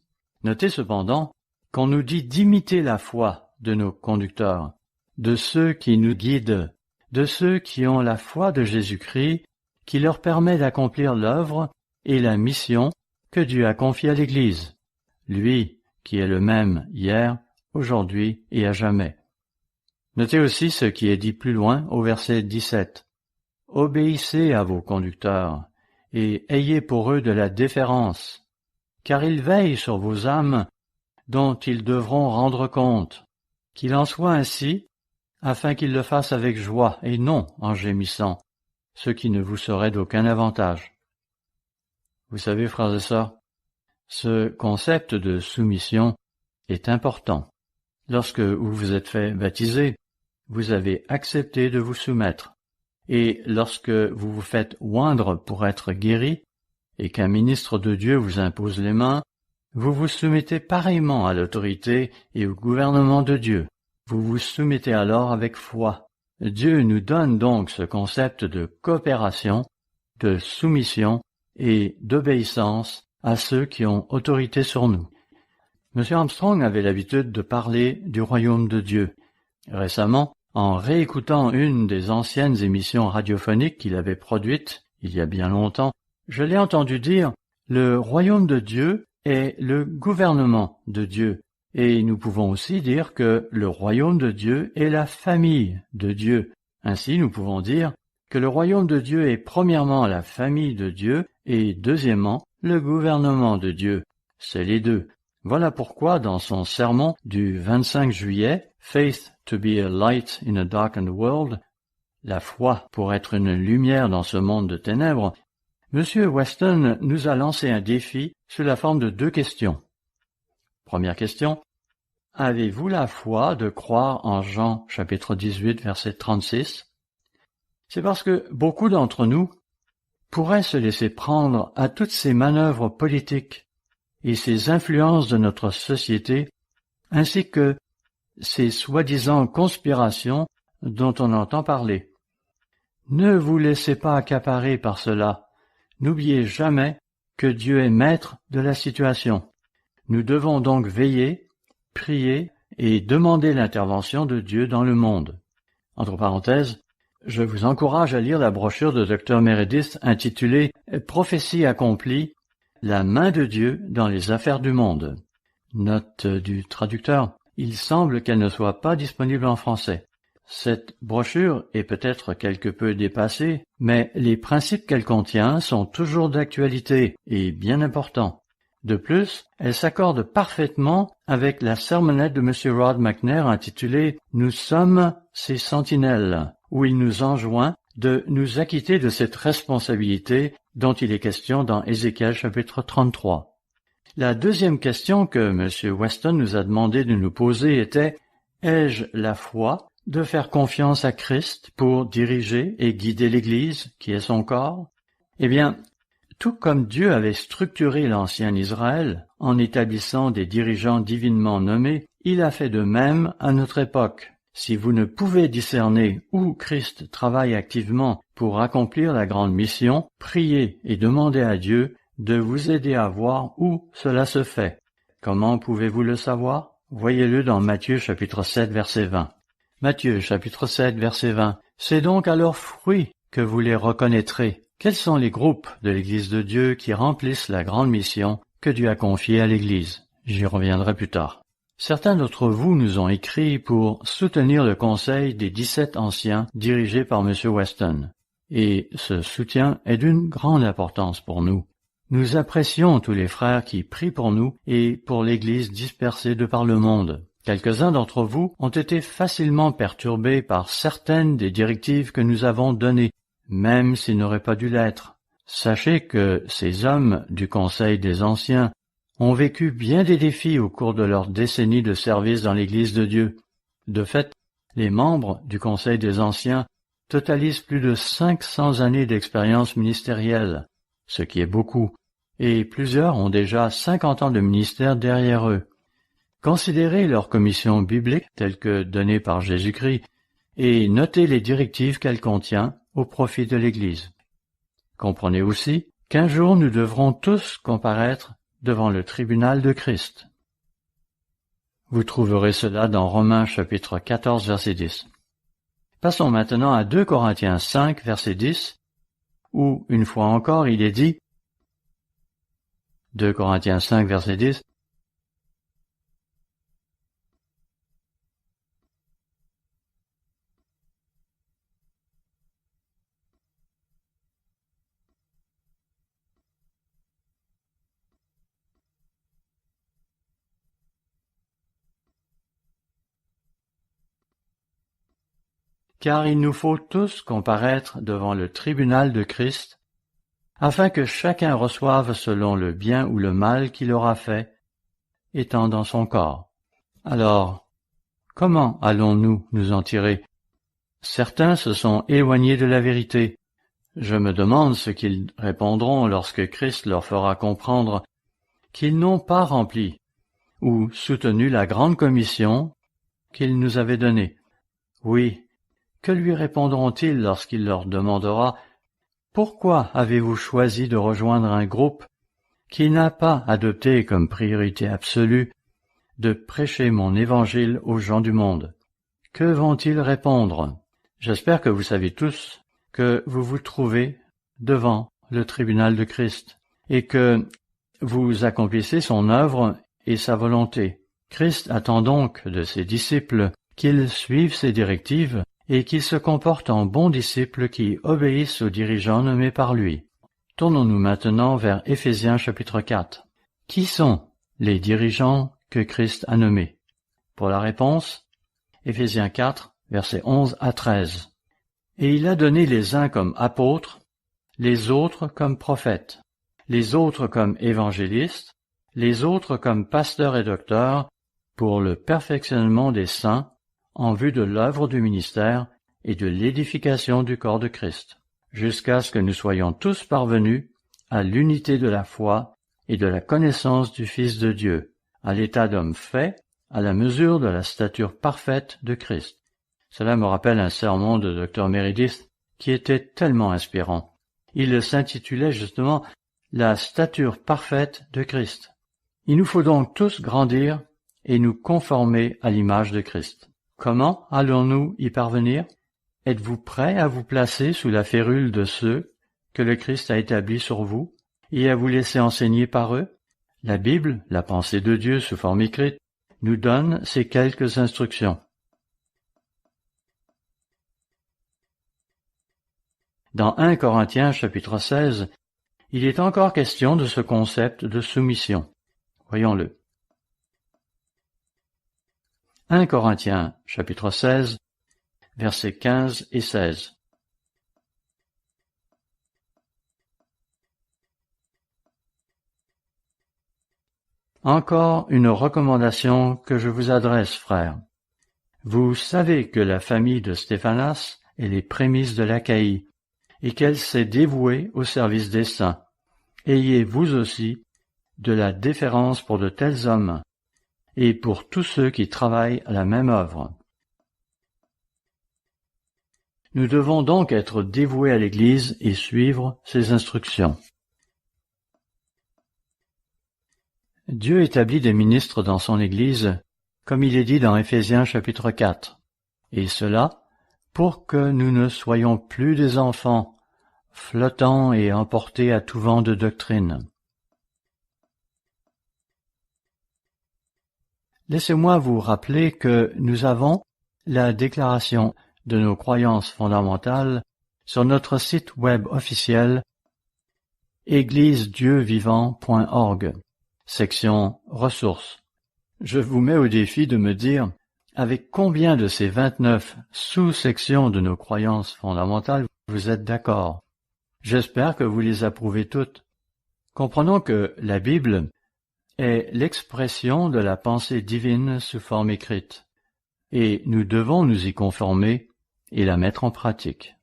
Notez cependant qu'on nous dit d'imiter la foi de nos conducteurs, de ceux qui nous guident, de ceux qui ont la foi de Jésus-Christ, qui leur permet d'accomplir l'œuvre et la mission que Dieu a confiée à l'Église, lui qui est le même hier, aujourd'hui et à jamais. Notez aussi ce qui est dit plus loin au verset 17. « Obéissez à vos conducteurs, et ayez pour eux de la déférence, car ils veillent sur vos âmes dont ils devront rendre compte. Qu'il en soit ainsi, afin qu'il le fasse avec joie et non en gémissant, ce qui ne vous serait d'aucun avantage. Vous savez, frères et sœurs, ce concept de soumission est important. Lorsque vous vous êtes fait baptiser, vous avez accepté de vous soumettre. Et lorsque vous vous faites oindre pour être guéri, et qu'un ministre de Dieu vous impose les mains, vous vous soumettez pareillement à l'autorité et au gouvernement de Dieu. Vous vous soumettez alors avec foi. Dieu nous donne donc ce concept de coopération, de soumission et d'obéissance à ceux qui ont autorité sur nous. M. Armstrong avait l'habitude de parler du royaume de Dieu. Récemment, en réécoutant une des anciennes émissions radiophoniques qu'il avait produites il y a bien longtemps, je l'ai entendu dire « Le royaume de Dieu est le gouvernement de Dieu ». Et nous pouvons aussi dire que le royaume de Dieu est la famille de Dieu. Ainsi, nous pouvons dire que le royaume de Dieu est premièrement la famille de Dieu et deuxièmement le gouvernement de Dieu. C'est les deux. Voilà pourquoi dans son sermon du 25 juillet, Faith to be a light in a darkened world, la foi pour être une lumière dans ce monde de ténèbres, M. Weston nous a lancé un défi sous la forme de 2 questions. Première question, avez-vous la foi de croire en Jean chapitre 18 verset 36? C'est parce que beaucoup d'entre nous pourraient se laisser prendre à toutes ces manœuvres politiques et ces influences de notre société, ainsi que ces soi-disant conspirations dont on entend parler. Ne vous laissez pas accaparer par cela. N'oubliez jamais que Dieu est maître de la situation. Nous devons donc veiller, prier et demander l'intervention de Dieu dans le monde. Entre parenthèses, je vous encourage à lire la brochure de Dr Meredith intitulée « Prophétie accomplie, la main de Dieu dans les affaires du monde ». Note du traducteur, il semble qu'elle ne soit pas disponible en français. Cette brochure est peut-être quelque peu dépassée, mais les principes qu'elle contient sont toujours d'actualité et bien importants. De plus, elle s'accorde parfaitement avec la sermonnette de M. Rod McNair intitulée « Nous sommes ses sentinelles », où il nous enjoint de nous acquitter de cette responsabilité dont il est question dans Ézéchiel chapitre 33. La deuxième question que M. Weston nous a demandé de nous poser était « Ai-je la foi de faire confiance à Christ pour diriger et guider l'Église, qui est son corps? » Eh bien, tout comme Dieu avait structuré l'ancien Israël en établissant des dirigeants divinement nommés, il a fait de même à notre époque. Si vous ne pouvez discerner où Christ travaille activement pour accomplir la grande mission, priez et demandez à Dieu de vous aider à voir où cela se fait. Comment pouvez-vous le savoir? Voyez-le dans Matthieu chapitre 7 verset 20. Matthieu chapitre 7 verset 20. C'est donc à leurs fruits que vous les reconnaîtrez. Quels sont les groupes de l'Église de Dieu qui remplissent la grande mission que Dieu a confiée à l'Église? J'y reviendrai plus tard. Certains d'entre vous nous ont écrit pour soutenir le conseil des 17 anciens dirigé par M. Weston. Et ce soutien est d'une grande importance pour nous. Nous apprécions tous les frères qui prient pour nous et pour l'Église dispersée de par le monde. Quelques-uns d'entre vous ont été facilement perturbés par certaines des directives que nous avons données, même s'ils n'auraient pas dû l'être. Sachez que ces hommes du Conseil des Anciens ont vécu bien des défis au cours de leur décennie de service dans l'Église de Dieu. De fait, les membres du Conseil des Anciens totalisent plus de 500 années d'expérience ministérielle, ce qui est beaucoup, et plusieurs ont déjà 50 ans de ministère derrière eux. Considérez leur commission biblique telle que donnée par Jésus-Christ et notez les directives qu'elle contient au profit de l'Église. Comprenez aussi qu'un jour nous devrons tous comparaître devant le tribunal de Christ. Vous trouverez cela dans Romains chapitre 14 verset 10. Passons maintenant à 2 Corinthiens 5 verset 10, où, une fois encore, il est dit, 2 Corinthiens 5 verset 10, car il nous faut tous comparaître devant le tribunal de Christ, afin que chacun reçoive selon le bien ou le mal qu'il aura fait, étant dans son corps. Alors, comment allons-nous nous en tirer? Certains se sont éloignés de la vérité. Je me demande ce qu'ils répondront lorsque Christ leur fera comprendre qu'ils n'ont pas rempli ou soutenu la grande commission qu'il nous avait donnée. Oui, que lui répondront-ils lorsqu'il leur demandera « Pourquoi avez-vous choisi de rejoindre un groupe qui n'a pas adopté comme priorité absolue de prêcher mon évangile aux gens du monde ?» Que vont-ils répondre? J'espère que vous savez tous que vous vous trouvez devant le tribunal de Christ et que vous accomplissez son œuvre et sa volonté. Christ attend donc de ses disciples qu'ils suivent ses directives et qu'ils se comportent en bons disciples qui obéissent aux dirigeants nommés par lui. Tournons-nous maintenant vers Éphésiens chapitre 4. Qui sont les dirigeants que Christ a nommés? Pour la réponse, Éphésiens 4, versets 11 à 13. Et il a donné les uns comme apôtres, les autres comme prophètes, les autres comme évangélistes, les autres comme pasteurs et docteurs, pour le perfectionnement des saints, en vue de l'œuvre du ministère et de l'édification du corps de Christ, jusqu'à ce que nous soyons tous parvenus à l'unité de la foi et de la connaissance du Fils de Dieu, à l'état d'homme fait, à la mesure de la stature parfaite de Christ. Cela me rappelle un sermon de Dr. Meredith qui était tellement inspirant. Il s'intitulait justement « La stature parfaite de Christ ». Il nous faut donc tous grandir et nous conformer à l'image de Christ. Comment allons-nous y parvenir? Êtes-vous prêts à vous placer sous la férule de ceux que le Christ a établis sur vous et à vous laisser enseigner par eux? La Bible, la pensée de Dieu sous forme écrite, nous donne ces quelques instructions. Dans 1 Corinthiens chapitre 16, il est encore question de ce concept de soumission. Voyons-le. 1 Corinthiens chapitre 16, versets 15 et 16. Encore une recommandation que je vous adresse, frères. Vous savez que la famille de Stéphanas est les prémices de l'Achaïe, et qu'elle s'est dévouée au service des saints. Ayez vous aussi de la déférence pour de tels hommes, et pour tous ceux qui travaillent à la même œuvre. Nous devons donc être dévoués à l'Église et suivre ses instructions. Dieu établit des ministres dans son Église, comme il est dit dans Éphésiens chapitre 4, et cela pour que nous ne soyons plus des enfants, flottants et emportés à tout vent de doctrine. Laissez-moi vous rappeler que nous avons la déclaration de nos croyances fondamentales sur notre site web officiel églisedieuvivant.org, section ressources. Je vous mets au défi de me dire avec combien de ces 29 sous-sections de nos croyances fondamentales vous êtes d'accord. J'espère que vous les approuvez toutes. Comprenons que la Bible est l'expression de la pensée divine sous forme écrite, et nous devons nous y conformer et la mettre en pratique.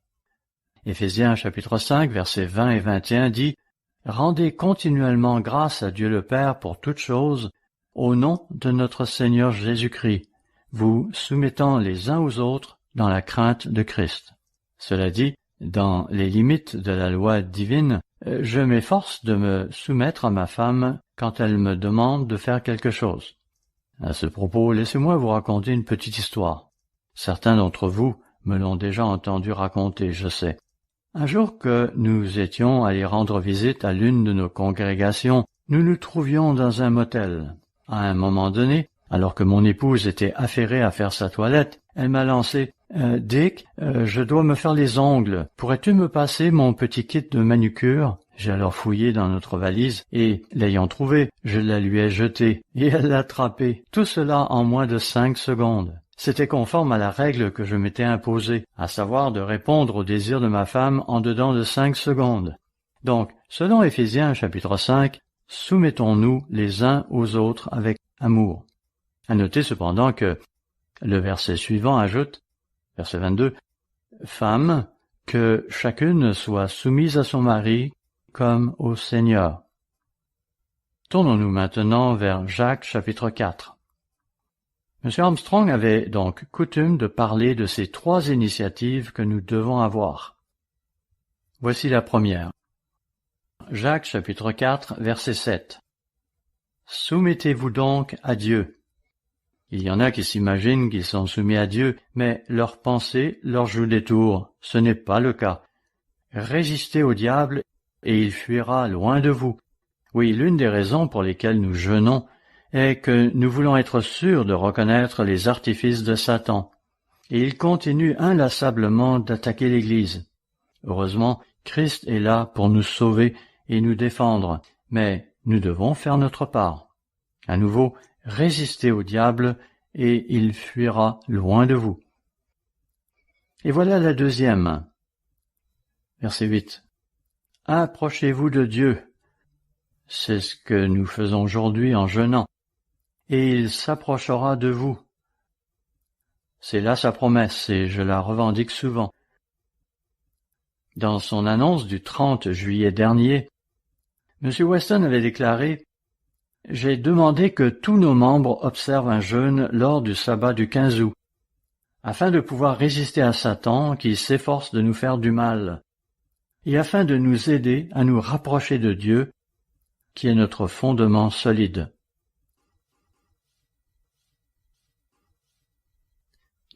Éphésiens chapitre 5, versets 20 et 21 dit « Rendez continuellement grâce à Dieu le Père pour toutes choses, au nom de notre Seigneur Jésus-Christ, vous soumettant les uns aux autres dans la crainte de Christ. » Cela dit, dans les limites de la loi divine, je m'efforce de me soumettre à ma femme quand elle me demande de faire quelque chose. À ce propos, laissez-moi vous raconter une petite histoire. Certains d'entre vous me l'ont déjà entendu raconter, je sais. Un jour que nous étions allés rendre visite à l'une de nos congrégations, nous nous trouvions dans un motel. À un moment donné, alors que mon épouse était affairée à faire sa toilette, elle m'a lancé « Dick, je dois me faire les ongles. Pourrais-tu me passer mon petit kit de manucure ?» J'ai alors fouillé dans notre valise et, l'ayant trouvé, je la lui ai jetée et elle l'a attrapée. Tout cela en moins de 5 secondes. C'était conforme à la règle que je m'étais imposée, à savoir de répondre au désir de ma femme en dedans de 5 secondes. Donc, selon Éphésiens chapitre 5, soumettons-nous les uns aux autres avec amour. À noter cependant que le verset suivant ajoute, verset 22, « Femmes, que chacune soit soumise à son mari comme au Seigneur. » Tournons-nous maintenant vers Jacques chapitre 4. M. Armstrong avait donc coutume de parler de ces 3 initiatives que nous devons avoir. Voici la première. Jacques chapitre 4, verset 7. « Soumettez-vous donc à Dieu. » Il y en a qui s'imaginent qu'ils sont soumis à Dieu, mais leurs pensées leur jouent des tours. Ce n'est pas le cas. Résistez au diable et il fuira loin de vous. Oui, l'une des raisons pour lesquelles nous jeûnons est que nous voulons être sûrs de reconnaître les artifices de Satan. Et il continue inlassablement d'attaquer l'Église. Heureusement, Christ est là pour nous sauver et nous défendre, mais nous devons faire notre part. À nouveau, résistez au diable et il fuira loin de vous. Et voilà la deuxième. Verset 8. « Approchez-vous de Dieu. » C'est ce que nous faisons aujourd'hui en jeûnant. « Et il s'approchera de vous. » C'est là sa promesse et je la revendique souvent. Dans son annonce du 30 juillet dernier, M. Weston avait déclaré « J'ai demandé que tous nos membres observent un jeûne lors du sabbat du 15 août, afin de pouvoir résister à Satan qui s'efforce de nous faire du mal, et afin de nous aider à nous rapprocher de Dieu, qui est notre fondement solide. »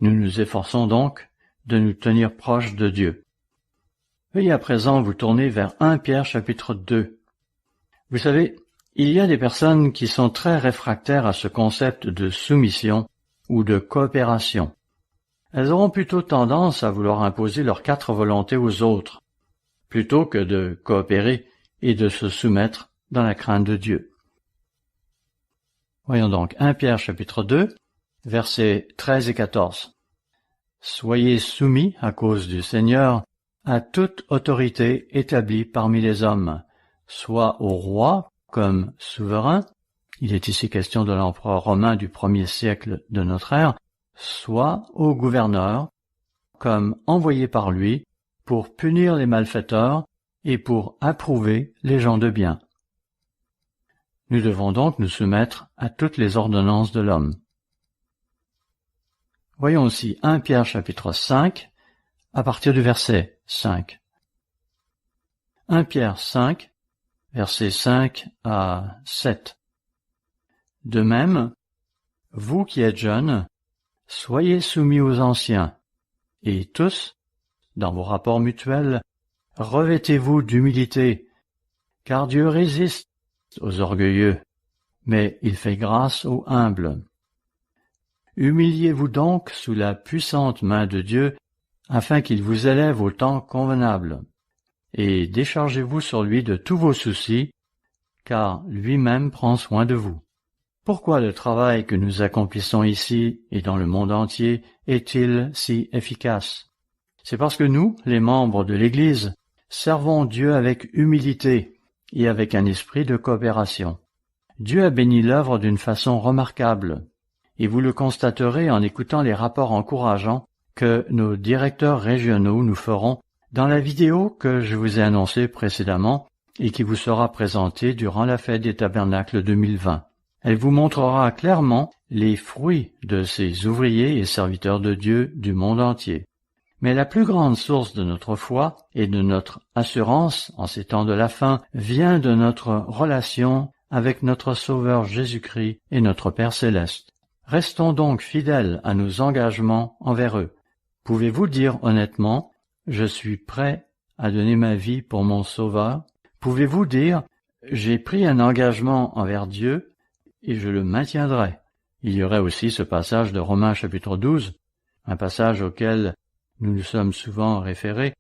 Nous nous efforçons donc de nous tenir proches de Dieu. Veuillez à présent vous tourner vers 1 Pierre chapitre 2. Vous savez, il y a des personnes qui sont très réfractaires à ce concept de soumission ou de coopération. Elles auront plutôt tendance à vouloir imposer leurs 4 volontés aux autres, plutôt que de coopérer et de se soumettre dans la crainte de Dieu. Voyons donc 1 Pierre chapitre 2, versets 13 et 14. « Soyez soumis à cause du Seigneur à toute autorité établie parmi les hommes, soit au roi comme souverain, il est ici question de l'empereur romain du 1er siècle de notre ère, soit au gouverneur comme envoyé par lui pour punir les malfaiteurs et pour approuver les gens de bien. » Nous devons donc nous soumettre à toutes les ordonnances de l'homme. Voyons aussi 1 Pierre chapitre 5, à partir du verset 5. 1 Pierre 5, versets 5 à 7. « De même, vous qui êtes jeunes, soyez soumis aux anciens, et tous, dans vos rapports mutuels, revêtez-vous d'humilité, car Dieu résiste aux orgueilleux, mais il fait grâce aux humbles. Humiliez-vous donc sous la puissante main de Dieu, afin qu'il vous élève au temps convenable, et déchargez-vous sur lui de tous vos soucis, car lui-même prend soin de vous. Pourquoi le travail que nous accomplissons ici et dans le monde entier est-il si efficace? C'est parce que nous, les membres de l'Église, servons Dieu avec humilité et avec un esprit de coopération. Dieu a béni l'œuvre d'une façon remarquable, et vous le constaterez en écoutant les rapports encourageants que nos directeurs régionaux nous feront dans la vidéo que je vous ai annoncée précédemment et qui vous sera présentée durant la fête des Tabernacles 2020. Elle vous montrera clairement les fruits de ces ouvriers et serviteurs de Dieu du monde entier. Mais la plus grande source de notre foi et de notre assurance en ces temps de la fin vient de notre relation avec notre Sauveur Jésus-Christ et notre Père Céleste. Restons donc fidèles à nos engagements envers eux. Pouvez-vous dire honnêtement « Je suis prêt à donner ma vie pour mon Sauveur » ? Pouvez-vous dire « J'ai pris un engagement envers Dieu et je le maintiendrai » ? Il y aurait aussi ce passage de Romains chapitre 12, un passage auquel nous nous sommes souvent référés,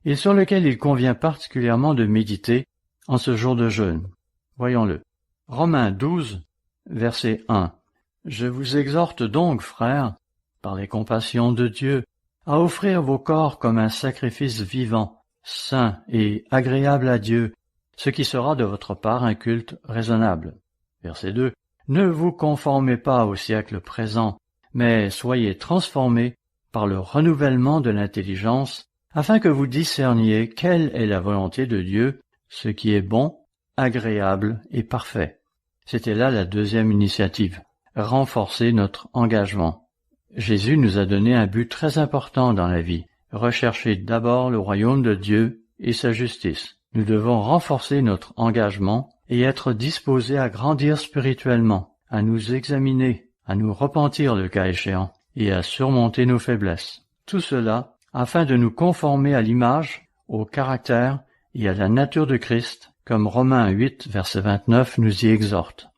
et sur lequel il convient particulièrement de méditer en ce jour de jeûne. Voyons-le. Romains 12, verset 1. « Je vous exhorte donc, frères, par les compassions de Dieu, à offrir vos corps comme un sacrifice vivant, saint et agréable à Dieu, ce qui sera de votre part un culte raisonnable. Verset 2. Ne vous conformez pas au siècle présent, mais soyez transformés par le renouvellement de l'intelligence, afin que vous discerniez quelle est la volonté de Dieu, ce qui est bon, agréable et parfait. C'était là la deuxième initiative, renforcer notre engagement. Jésus nous a donné un but très important dans la vie, rechercher d'abord le royaume de Dieu et sa justice. Nous devons renforcer notre engagement et être disposés à grandir spirituellement, à nous examiner, à nous repentir le cas échéant, et à surmonter nos faiblesses. Tout cela afin de nous conformer à l'image, au caractère et à la nature de Christ, comme Romains 8, verset 29 nous y exhorte.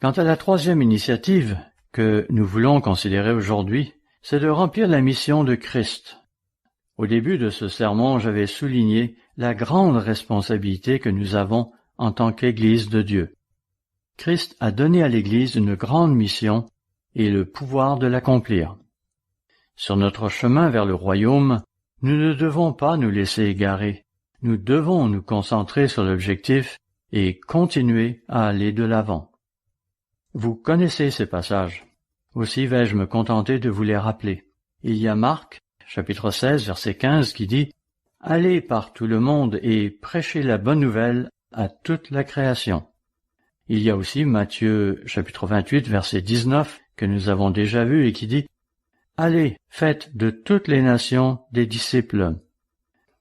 Quant à la troisième initiative que nous voulons considérer aujourd'hui, c'est de remplir la mission de Christ. Au début de ce sermon, j'avais souligné la grande responsabilité que nous avons en tant qu'Église de Dieu. Christ a donné à l'Église une grande mission et le pouvoir de l'accomplir. Sur notre chemin vers le royaume, nous ne devons pas nous laisser égarer. Nous devons nous concentrer sur l'objectif et continuer à aller de l'avant. Vous connaissez ces passages. Aussi vais-je me contenter de vous les rappeler. Il y a Marc, chapitre 16, verset 15, qui dit « Allez par tout le monde et prêchez la bonne nouvelle à toute la création. » Il y a aussi Matthieu, chapitre 28, verset 19, que nous avons déjà vu et qui dit « Allez, faites de toutes les nations des disciples. »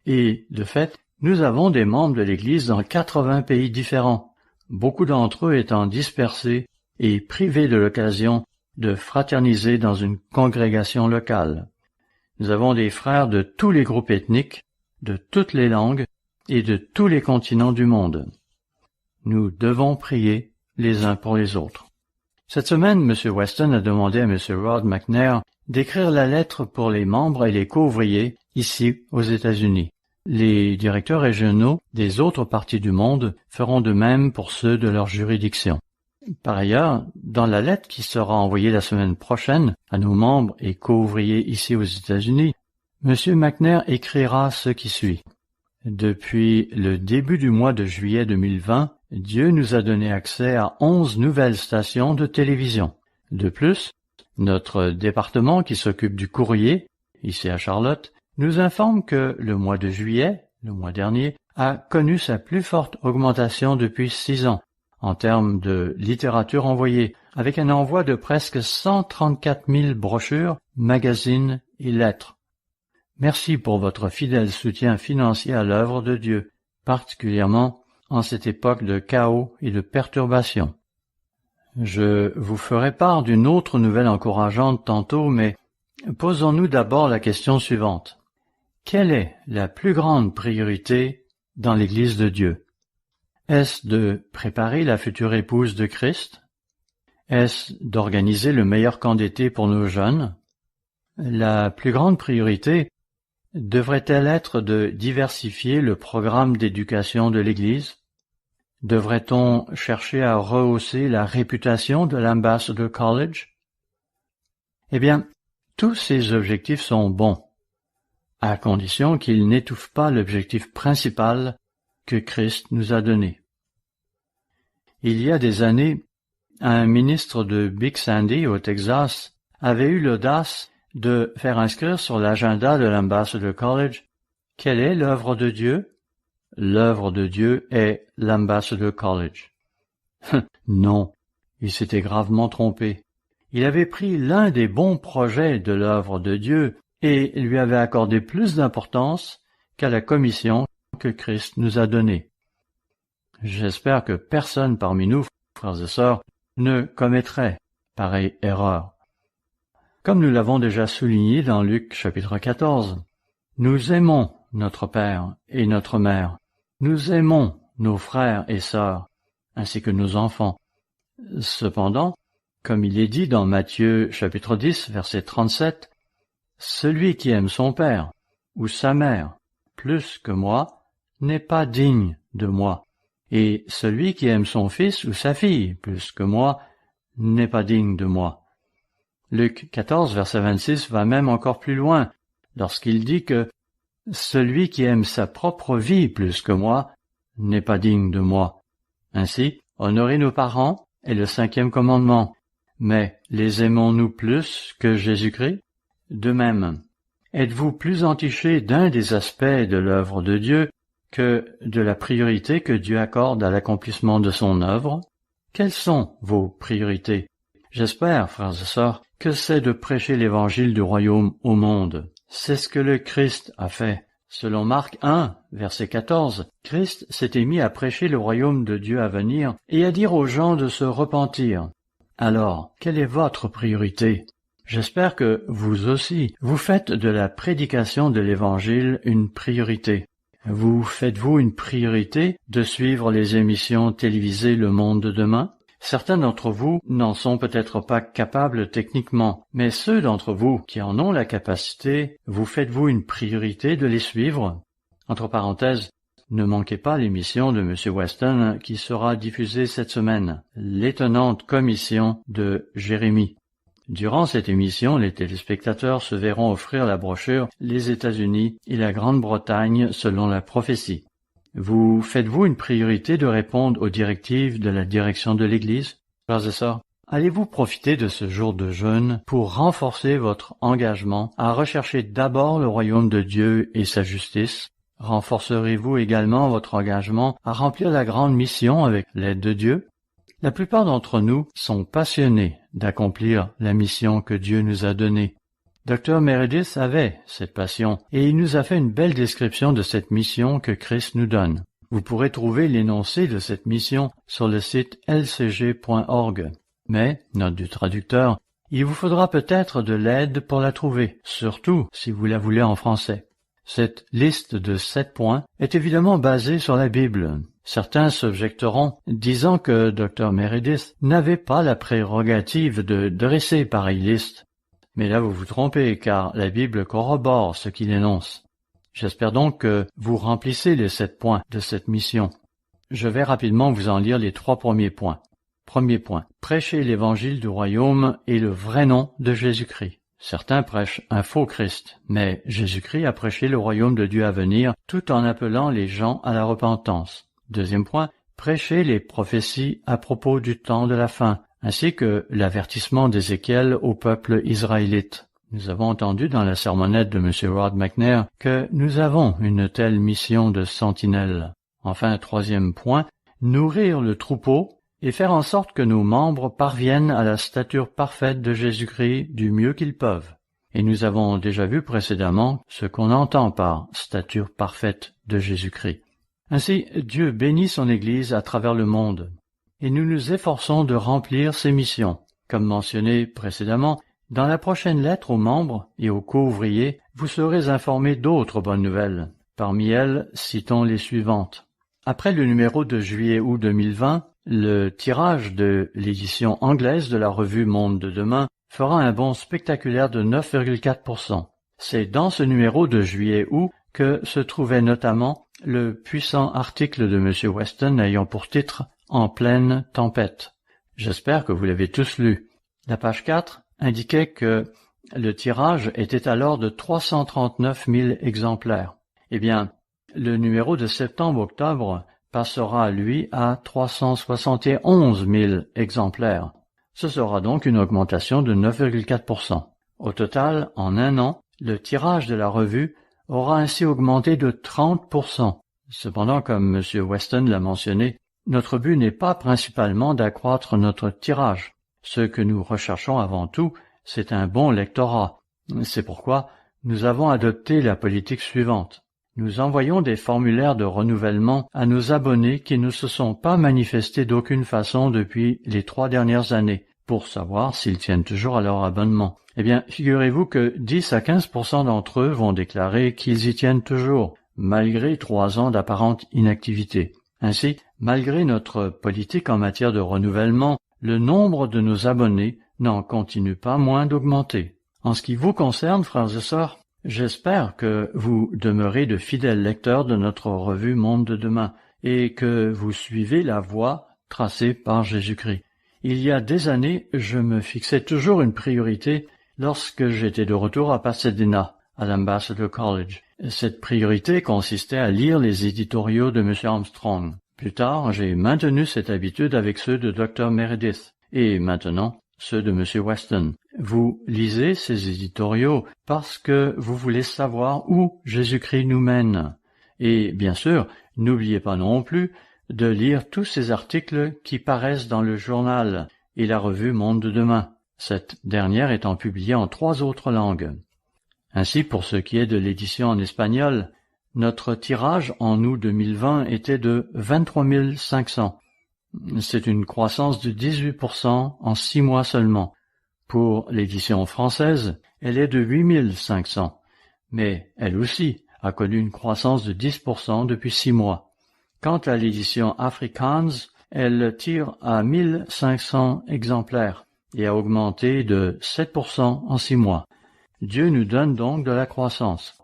Et, de fait, nous avons des membres de l'Église dans 80 pays différents, beaucoup d'entre eux étant dispersés et privés de l'occasion de fraterniser dans une congrégation locale. Nous avons des frères de tous les groupes ethniques, de toutes les langues et de tous les continents du monde. Nous devons prier les uns pour les autres. Cette semaine, M. Weston a demandé à M. Rod McNair d'écrire la lettre pour les membres et les co-ouvriers ici aux États-Unis. Les directeurs régionaux des autres parties du monde feront de même pour ceux de leur juridiction. Par ailleurs, dans la lettre qui sera envoyée la semaine prochaine à nos membres et co-ouvriers ici aux États-Unis, M. McNair écrira ce qui suit. Depuis le début du mois de juillet 2020, Dieu nous a donné accès à 11 nouvelles stations de télévision. De plus, notre département qui s'occupe du courrier, ici à Charlotte, nous informe que le mois de juillet, le mois dernier, a connu sa plus forte augmentation depuis 6 ans, en termes de littérature envoyée, avec un envoi de presque 134 000 brochures, magazines et lettres. Merci pour votre fidèle soutien financier à l'œuvre de Dieu, particulièrement en cette époque de chaos et de perturbation. Je vous ferai part d'une autre nouvelle encourageante tantôt, mais posons-nous d'abord la question suivante. Quelle est la plus grande priorité dans l'Église de Dieu? Est-ce de préparer la future épouse de Christ? Est-ce d'organiser le meilleur camp d'été pour nos jeunes? La plus grande priorité devrait-elle être de diversifier le programme d'éducation de l'Église? Devrait-on chercher à rehausser la réputation de l'Ambassador College? Eh bien, tous ces objectifs sont bons, à condition qu'ils n'étouffent pas l'objectif principal que Christ nous a donné. Il y a des années, un ministre de Big Sandy au Texas avait eu l'audace de faire inscrire sur l'agenda de l'Ambassador College « Quelle est l'œuvre de Dieu ?» L'œuvre de Dieu est l'Ambassador College. Non, il s'était gravement trompé. Il avait pris l'un des bons projets de l'œuvre de Dieu et lui avait accordé plus d'importance qu'à la commission que Christ nous a donnée. J'espère que personne parmi nous, frères et sœurs, ne commettrait pareille erreur. Comme nous l'avons déjà souligné dans Luc chapitre 14, nous aimons notre Père et notre Mère. Nous aimons nos frères et sœurs, ainsi que nos enfants. Cependant, comme il est dit dans Matthieu chapitre 10, verset 37, « Celui qui aime son père ou sa mère plus que moi n'est pas digne de moi, et celui qui aime son fils ou sa fille plus que moi n'est pas digne de moi. » Luc 14, verset 26 va même encore plus loin, lorsqu'il dit que « Celui qui aime sa propre vie plus que moi n'est pas digne de moi ». Ainsi, honorer nos parents est le 5e commandement, mais les aimons-nous plus que Jésus-Christ? De même, êtes-vous plus entiché d'un des aspects de l'œuvre de Dieu que de la priorité que Dieu accorde à l'accomplissement de son œuvre? Quelles sont vos priorités? J'espère, frères et sœurs, que c'est de prêcher l'évangile du royaume au monde. C'est ce que le Christ a fait. Selon Marc 1, verset 14, Christ s'était mis à prêcher le royaume de Dieu à venir et à dire aux gens de se repentir. Alors, quelle est votre priorité? J'espère que vous aussi, vous faites de la prédication de l'Évangile une priorité. Faites-vous une priorité de suivre les émissions télévisées Le Monde de demain? Certains d'entre vous n'en sont peut-être pas capables techniquement, mais ceux d'entre vous qui en ont la capacité, faites-vous une priorité de les suivre? Entre parenthèses, ne manquez pas l'émission de M. Weston qui sera diffusée cette semaine, l'étonnante commission de Jérémie. Durant cette émission, les téléspectateurs se verront offrir la brochure « Les États-Unis et la Grande-Bretagne selon la prophétie ». Faites-vous une priorité de répondre aux directives de la direction de l'Église? Frères et sœurs, allez-vous profiter de ce jour de jeûne pour renforcer votre engagement à rechercher d'abord le royaume de Dieu et sa justice? Renforcerez-vous également votre engagement à remplir la grande mission avec l'aide de Dieu? La plupart d'entre nous sont passionnés d'accomplir la mission que Dieu nous a donnée. Dr. Meredith avait cette passion et il nous a fait une belle description de cette mission que Christ nous donne. Vous pourrez trouver l'énoncé de cette mission sur le site lcg.org. Mais, note du traducteur, il vous faudra peut-être de l'aide pour la trouver, surtout si vous la voulez en français. Cette liste de 7 points est évidemment basée sur la Bible. Certains s'objecteront, disant que Dr. Meredith n'avait pas la prérogative de dresser pareille liste. Mais là vous vous trompez, car la Bible corrobore ce qu'il énonce. J'espère donc que vous remplissez les 7 points de cette mission. Je vais rapidement vous en lire les 3 premiers points. Premier point, prêcher l'évangile du royaume et le vrai nom de Jésus-Christ. Certains prêchent un faux Christ, mais Jésus-Christ a prêché le royaume de Dieu à venir tout en appelant les gens à la repentance. Deuxième point, prêcher les prophéties à propos du temps de la fin, ainsi que l'avertissement d'Ézéchiel au peuple israélite. Nous avons entendu dans la sermonnette de M. Rod McNair que nous avons une telle mission de sentinelle. Enfin, troisième point, nourrir le troupeau et faire en sorte que nos membres parviennent à la stature parfaite de Jésus-Christ du mieux qu'ils peuvent. Et nous avons déjà vu précédemment ce qu'on entend par stature parfaite de Jésus-Christ. Ainsi, Dieu bénit son Église à travers le monde, et nous nous efforçons de remplir ses missions. Comme mentionné précédemment, dans la prochaine lettre aux membres et aux co-ouvriers, vous serez informés d'autres bonnes nouvelles. Parmi elles, citons les suivantes. Après le numéro de juillet-août 2020, le tirage de l'édition anglaise de la revue Monde de demain fera un bond spectaculaire de 9,4%. C'est dans ce numéro de juillet-août que se trouvait notamment le puissant article de M. Weston ayant pour titre « En pleine tempête ». J'espère que vous l'avez tous lu. La page 4 indiquait que le tirage était alors de 339 000 exemplaires. Eh bien, le numéro de septembre-octobre passera, lui, à 371 000 exemplaires. Ce sera donc une augmentation de 9,4%. Au total, en un an, le tirage de la revue aura ainsi augmenté de 30%. Cependant, comme M. Weston l'a mentionné, notre but n'est pas principalement d'accroître notre tirage. Ce que nous recherchons avant tout, c'est un bon lectorat. C'est pourquoi nous avons adopté la politique suivante. Nous envoyons des formulaires de renouvellement à nos abonnés qui ne se sont pas manifestés d'aucune façon depuis les 3 dernières années, pour savoir s'ils tiennent toujours à leur abonnement. Eh bien, figurez-vous que 10 à 15% d'entre eux vont déclarer qu'ils y tiennent toujours, malgré 3 ans d'apparente inactivité. Ainsi, malgré notre politique en matière de renouvellement, le nombre de nos abonnés n'en continue pas moins d'augmenter. En ce qui vous concerne, frères et sœurs, j'espère que vous demeurez de fidèles lecteurs de notre revue Monde de demain et que vous suivez la voie tracée par Jésus-Christ. Il y a des années, je me fixais toujours une priorité lorsque j'étais de retour à Pasadena, à l'Ambassador College. Cette priorité consistait à lire les éditoriaux de M. Armstrong. Plus tard, j'ai maintenu cette habitude avec ceux de Dr. Meredith, et maintenant, ceux de M. Weston. Vous lisez ces éditoriaux parce que vous voulez savoir où Jésus-Christ nous mène. Et bien sûr, n'oubliez pas non plus de lire tous ces articles qui paraissent dans le journal et la revue Monde de demain, cette dernière étant publiée en 3 autres langues. Ainsi, pour ce qui est de l'édition en espagnol, notre tirage en août 2020 était de 23 500. C'est une croissance de 18% en 6 mois seulement. Pour l'édition française, elle est de 8 500, mais elle aussi a connu une croissance de 10% depuis 6 mois. Quant à l'édition Afrikaans, elle tire à 1500 exemplaires et a augmenté de 7% en 6 mois. Dieu nous donne donc de la croissance.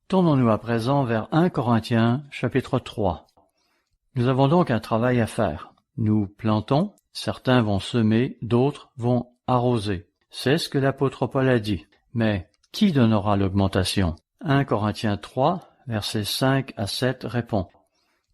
Tournons-nous à présent vers 1 Corinthiens, chapitre 3. Nous avons donc un travail à faire. Nous plantons, certains vont semer, d'autres vont arroser. C'est ce que l'apôtre Paul a dit. Mais qui donnera l'augmentation? 1 Corinthiens 3, versets 5 à 7 répond.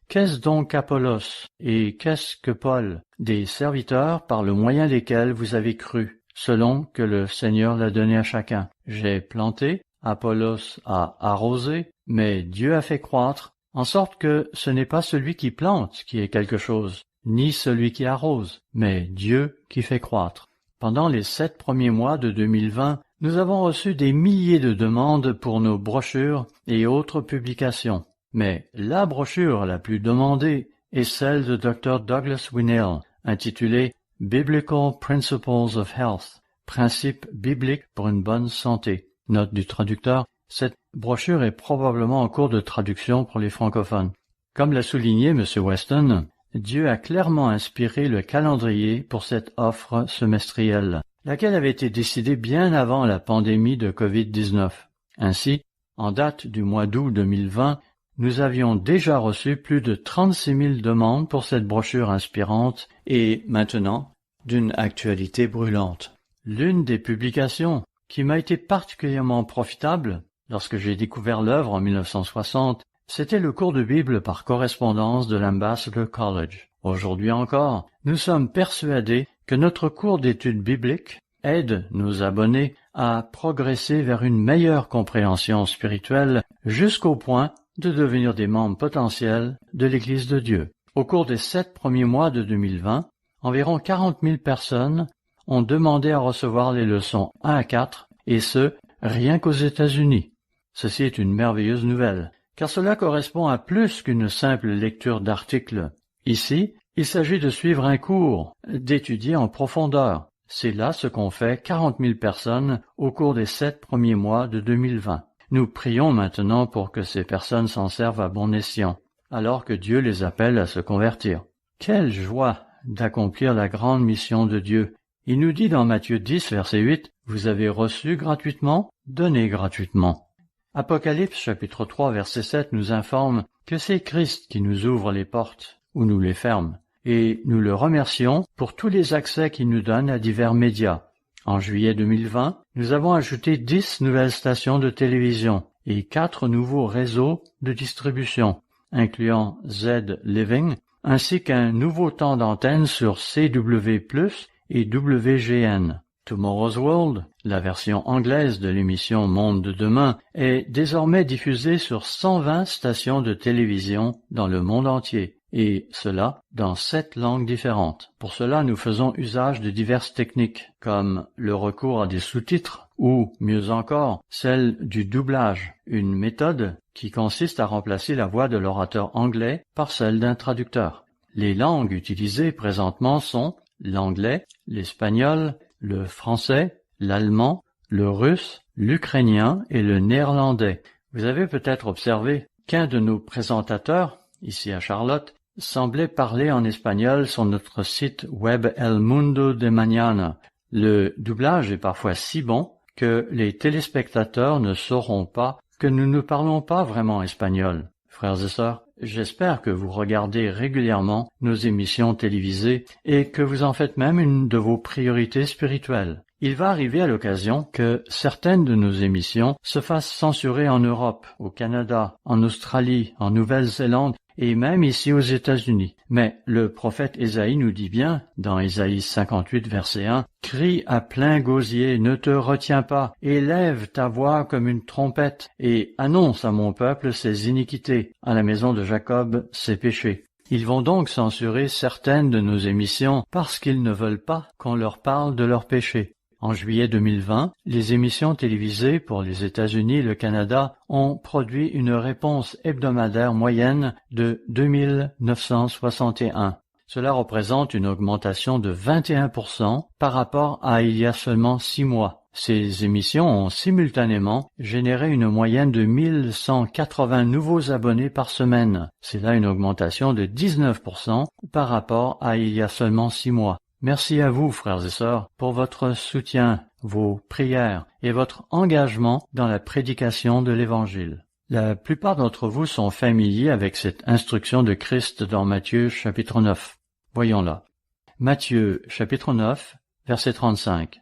Qu'est-ce donc qu'Apollos et qu'est-ce que Paul? Des serviteurs par le moyen desquels vous avez cru, selon que le Seigneur l'a donné à chacun. J'ai planté, Apollos a arrosé, mais Dieu a fait croître, en sorte que ce n'est pas celui qui plante qui est quelque chose, ni celui qui arrose, mais Dieu qui fait croître. Pendant les 7 premiers mois de 2020, nous avons reçu des milliers de demandes pour nos brochures et autres publications. Mais la brochure la plus demandée est celle de Dr. Douglas Winnail, intitulée « Biblical Principles of Health », principes bibliques pour une bonne santé. Note du traducteur, cette brochure est probablement en cours de traduction pour les francophones. Comme l'a souligné M. Weston, Dieu a clairement inspiré le calendrier pour cette offre semestrielle, laquelle avait été décidée bien avant la pandémie de COVID-19. Ainsi, en date du mois d'août 2020, nous avions déjà reçu plus de 36 000 demandes pour cette brochure inspirante et, maintenant, d'une actualité brûlante. L'une des publications qui m'a été particulièrement profitable lorsque j'ai découvert l'œuvre en 1960, c'était le cours de Bible par correspondance de l'Ambassador College. Aujourd'hui encore, nous sommes persuadés que notre cours d'études bibliques aide nos abonnés à progresser vers une meilleure compréhension spirituelle jusqu'au point de devenir des membres potentiels de l'Église de Dieu. Au cours des 7 premiers mois de 2020, environ 40 000 personnes ont demandé à recevoir les leçons 1 à 4, et ce, rien qu'aux États-Unis. Ceci est une merveilleuse nouvelle, car cela correspond à plus qu'une simple lecture d'articles. Ici, il s'agit de suivre un cours, d'étudier en profondeur. C'est là ce qu'ont fait 40 000 personnes au cours des 7 premiers mois de 2020. Nous prions maintenant pour que ces personnes s'en servent à bon escient, alors que Dieu les appelle à se convertir. Quelle joie d'accomplir la grande mission de Dieu! Il nous dit dans Matthieu 10, verset 8, « Vous avez reçu gratuitement, donnez gratuitement. » Apocalypse chapitre 3, verset 7 nous informe que c'est Christ qui nous ouvre les portes ou nous les ferme, et nous le remercions pour tous les accès qu'il nous donne à divers médias. En juillet 2020, nous avons ajouté 10 nouvelles stations de télévision et 4 nouveaux réseaux de distribution, incluant Z Living, ainsi qu'un nouveau temps d'antenne sur CW+, et WGN. Tomorrow's World, la version anglaise de l'émission Monde de demain, est désormais diffusée sur 120 stations de télévision dans le monde entier, et cela dans 7 langues différentes. Pour cela, nous faisons usage de diverses techniques, comme le recours à des sous-titres, ou, mieux encore, celle du doublage, une méthode qui consiste à remplacer la voix de l'orateur anglais par celle d'un traducteur. Les langues utilisées présentement sont l'anglais, l'espagnol, le français, l'allemand, le russe, l'ukrainien et le néerlandais. Vous avez peut-être observé qu'un de nos présentateurs, ici à Charlotte, semblait parler en espagnol sur notre site web El Mundo de Mañana. Le doublage est parfois si bon que les téléspectateurs ne sauront pas que nous ne parlons pas vraiment espagnol. Frères et sœurs, J'espère que vous regardez régulièrement nos émissions télévisées et que vous en faites même une de vos priorités spirituelles. Il va arriver à l'occasion que certaines de nos émissions se fassent censurer en Europe, au Canada, en Australie, en Nouvelle-Zélande et même ici aux États-Unis. Mais le prophète Ésaïe nous dit bien, dans Ésaïe 58, verset 1, « Crie à plein gosier, ne te retiens pas, élève ta voix comme une trompette, et annonce à mon peuple ses iniquités, à la maison de Jacob ses péchés. » Ils vont donc censurer certaines de nos émissions parce qu'ils ne veulent pas qu'on leur parle de leurs péchés. En juillet 2020, les émissions télévisées pour les États-Unis et le Canada ont produit une réponse hebdomadaire moyenne de 2961. Cela représente une augmentation de 21% par rapport à il y a seulement 6 mois. Ces émissions ont simultanément généré une moyenne de 1180 nouveaux abonnés par semaine. C'est là une augmentation de 19% par rapport à il y a seulement 6 mois. Merci à vous, frères et sœurs, pour votre soutien, vos prières et votre engagement dans la prédication de l'Évangile. La plupart d'entre vous sont familiers avec cette instruction de Christ dans Matthieu chapitre 9. Voyons-la. Matthieu chapitre 9, verset 35.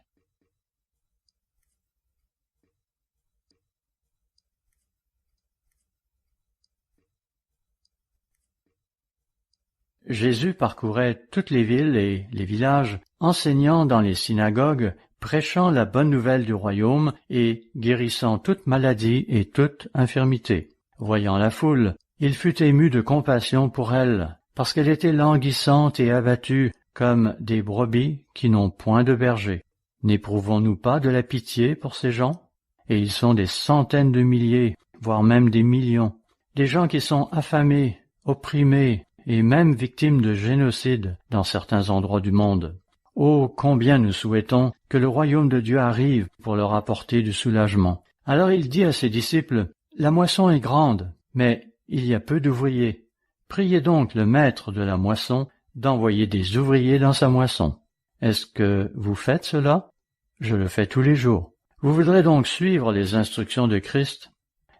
Jésus parcourait toutes les villes et les villages, enseignant dans les synagogues, prêchant la bonne nouvelle du royaume et guérissant toute maladie et toute infirmité. Voyant la foule, il fut ému de compassion pour elle, parce qu'elle était languissante et abattue, comme des brebis qui n'ont point de berger. N'éprouvons-nous pas de la pitié pour ces gens? Et ils sont des centaines de milliers, voire même des millions. Des gens qui sont affamés, opprimés, et même victimes de génocide dans certains endroits du monde. Oh, combien nous souhaitons que le royaume de Dieu arrive pour leur apporter du soulagement. Alors il dit à ses disciples, « La moisson est grande, mais il y a peu d'ouvriers. Priez donc le maître de la moisson d'envoyer des ouvriers dans sa moisson. » Est-ce que vous faites cela? Je le fais tous les jours. Vous voudrez donc suivre les instructions de Christ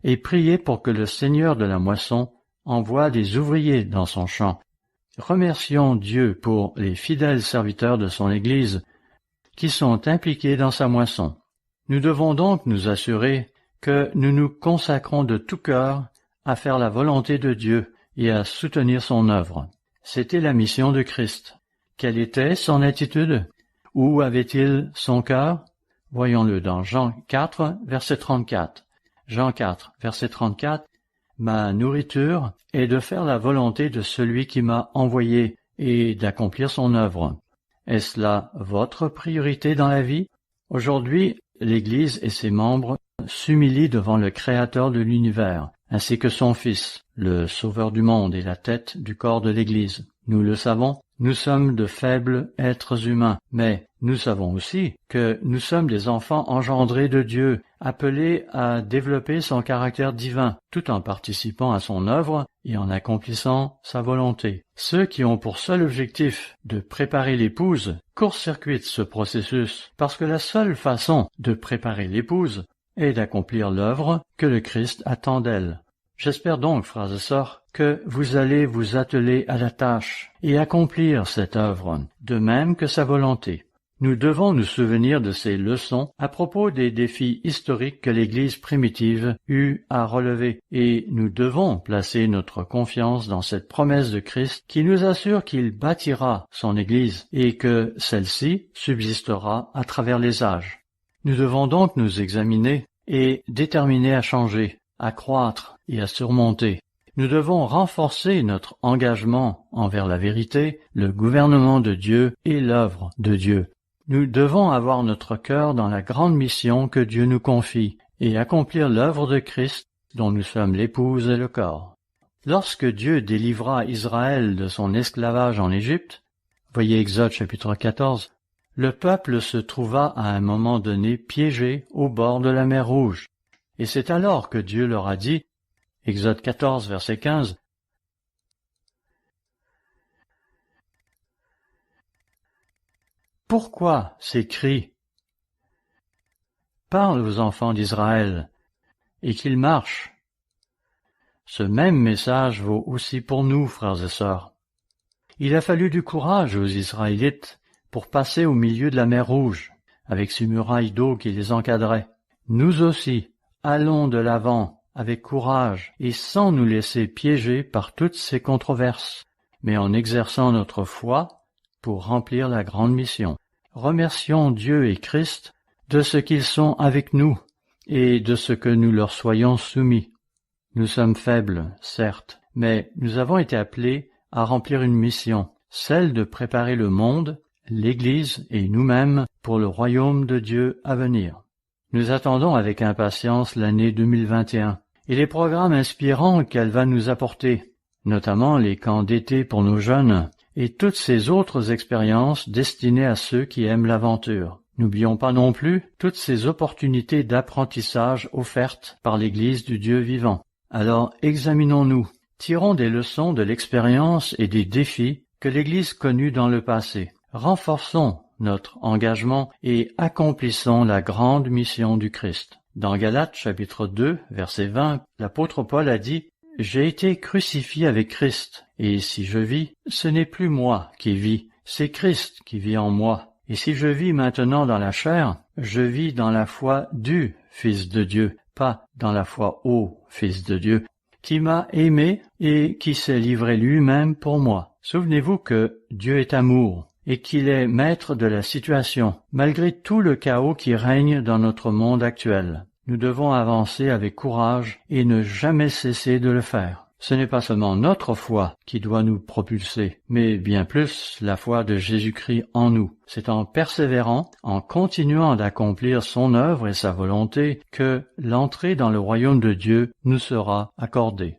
et prier pour que le Seigneur de la moisson envoie des ouvriers dans son champ. Remercions Dieu pour les fidèles serviteurs de son Église qui sont impliqués dans sa moisson. Nous devons donc nous assurer que nous nous consacrons de tout cœur à faire la volonté de Dieu et à soutenir son œuvre. C'était la mission de Christ. Quelle était son attitude? Où avait-il son cœur? Voyons-le dans Jean 4, verset 34. Jean 4, verset 34. Ma nourriture est de faire la volonté de celui qui m'a envoyé et d'accomplir son œuvre. Est-ce là votre priorité dans la vie? Aujourd'hui, l'Église et ses membres s'humilient devant le Créateur de l'univers, ainsi que son Fils, le Sauveur du monde et la tête du corps de l'Église. Nous le savons, nous sommes de faibles êtres humains, mais nous savons aussi que nous sommes des enfants engendrés de Dieu, appelés à développer son caractère divin, tout en participant à son œuvre et en accomplissant sa volonté. Ceux qui ont pour seul objectif de préparer l'épouse court-circuitent ce processus, parce que la seule façon de préparer l'épouse est d'accomplir l'œuvre que le Christ attend d'elle. J'espère donc, frères et sœurs, que vous allez vous atteler à la tâche et accomplir cette œuvre, de même que sa volonté. Nous devons nous souvenir de ces leçons à propos des défis historiques que l'Église primitive eut à relever, et nous devons placer notre confiance dans cette promesse de Christ qui nous assure qu'il bâtira son Église et que celle-ci subsistera à travers les âges. Nous devons donc nous examiner et déterminer à changer, à croître et à surmonter. Nous devons renforcer notre engagement envers la vérité, le gouvernement de Dieu et l'œuvre de Dieu. Nous devons avoir notre cœur dans la grande mission que Dieu nous confie et accomplir l'œuvre de Christ dont nous sommes l'épouse et le corps. Lorsque Dieu délivra Israël de son esclavage en Égypte, voyez Exode chapitre 14, le peuple se trouva à un moment donné piégé au bord de la mer Rouge. Et c'est alors que Dieu leur a dit, Exode 14, verset 15, « Pourquoi ces cris? Parle aux enfants d'Israël, et qu'ils marchent. Ce même message vaut aussi pour nous, frères et sœurs. Il a fallu du courage aux Israélites pour passer au milieu de la mer Rouge, avec ces murailles d'eau qui les encadraient. Nous aussi, allons de l'avant avec courage et sans nous laisser piéger par toutes ces controverses, mais en exerçant notre foi pour remplir la grande mission. Remercions Dieu et Christ de ce qu'ils sont avec nous et de ce que nous leur soyons soumis. Nous sommes faibles, certes, mais nous avons été appelés à remplir une mission, celle de préparer le monde, l'Église et nous-mêmes pour le royaume de Dieu à venir. Nous attendons avec impatience l'année 2021 et les programmes inspirants qu'elle va nous apporter, notamment les camps d'été pour nos jeunes et toutes ces autres expériences destinées à ceux qui aiment l'aventure. N'oublions pas non plus toutes ces opportunités d'apprentissage offertes par l'Église du Dieu vivant. Alors examinons-nous, tirons des leçons de l'expérience et des défis que l'Église connut dans le passé. Renforçons notre engagement et accomplissons la grande mission du Christ. Dans Galates chapitre 2, verset 20, l'apôtre Paul a dit « J'ai été crucifié avec Christ, et si je vis, ce n'est plus moi qui vis, c'est Christ qui vit en moi. Et si je vis maintenant dans la chair, je vis dans la foi du Fils de Dieu, pas dans la foi au Fils de Dieu, qui m'a aimé et qui s'est livré lui-même pour moi. » Souvenez-vous que Dieu est amour et qu'il est maître de la situation, malgré tout le chaos qui règne dans notre monde actuel. Nous devons avancer avec courage et ne jamais cesser de le faire. Ce n'est pas seulement notre foi qui doit nous propulser, mais bien plus la foi de Jésus-Christ en nous. C'est en persévérant, en continuant d'accomplir son œuvre et sa volonté, que l'entrée dans le royaume de Dieu nous sera accordée.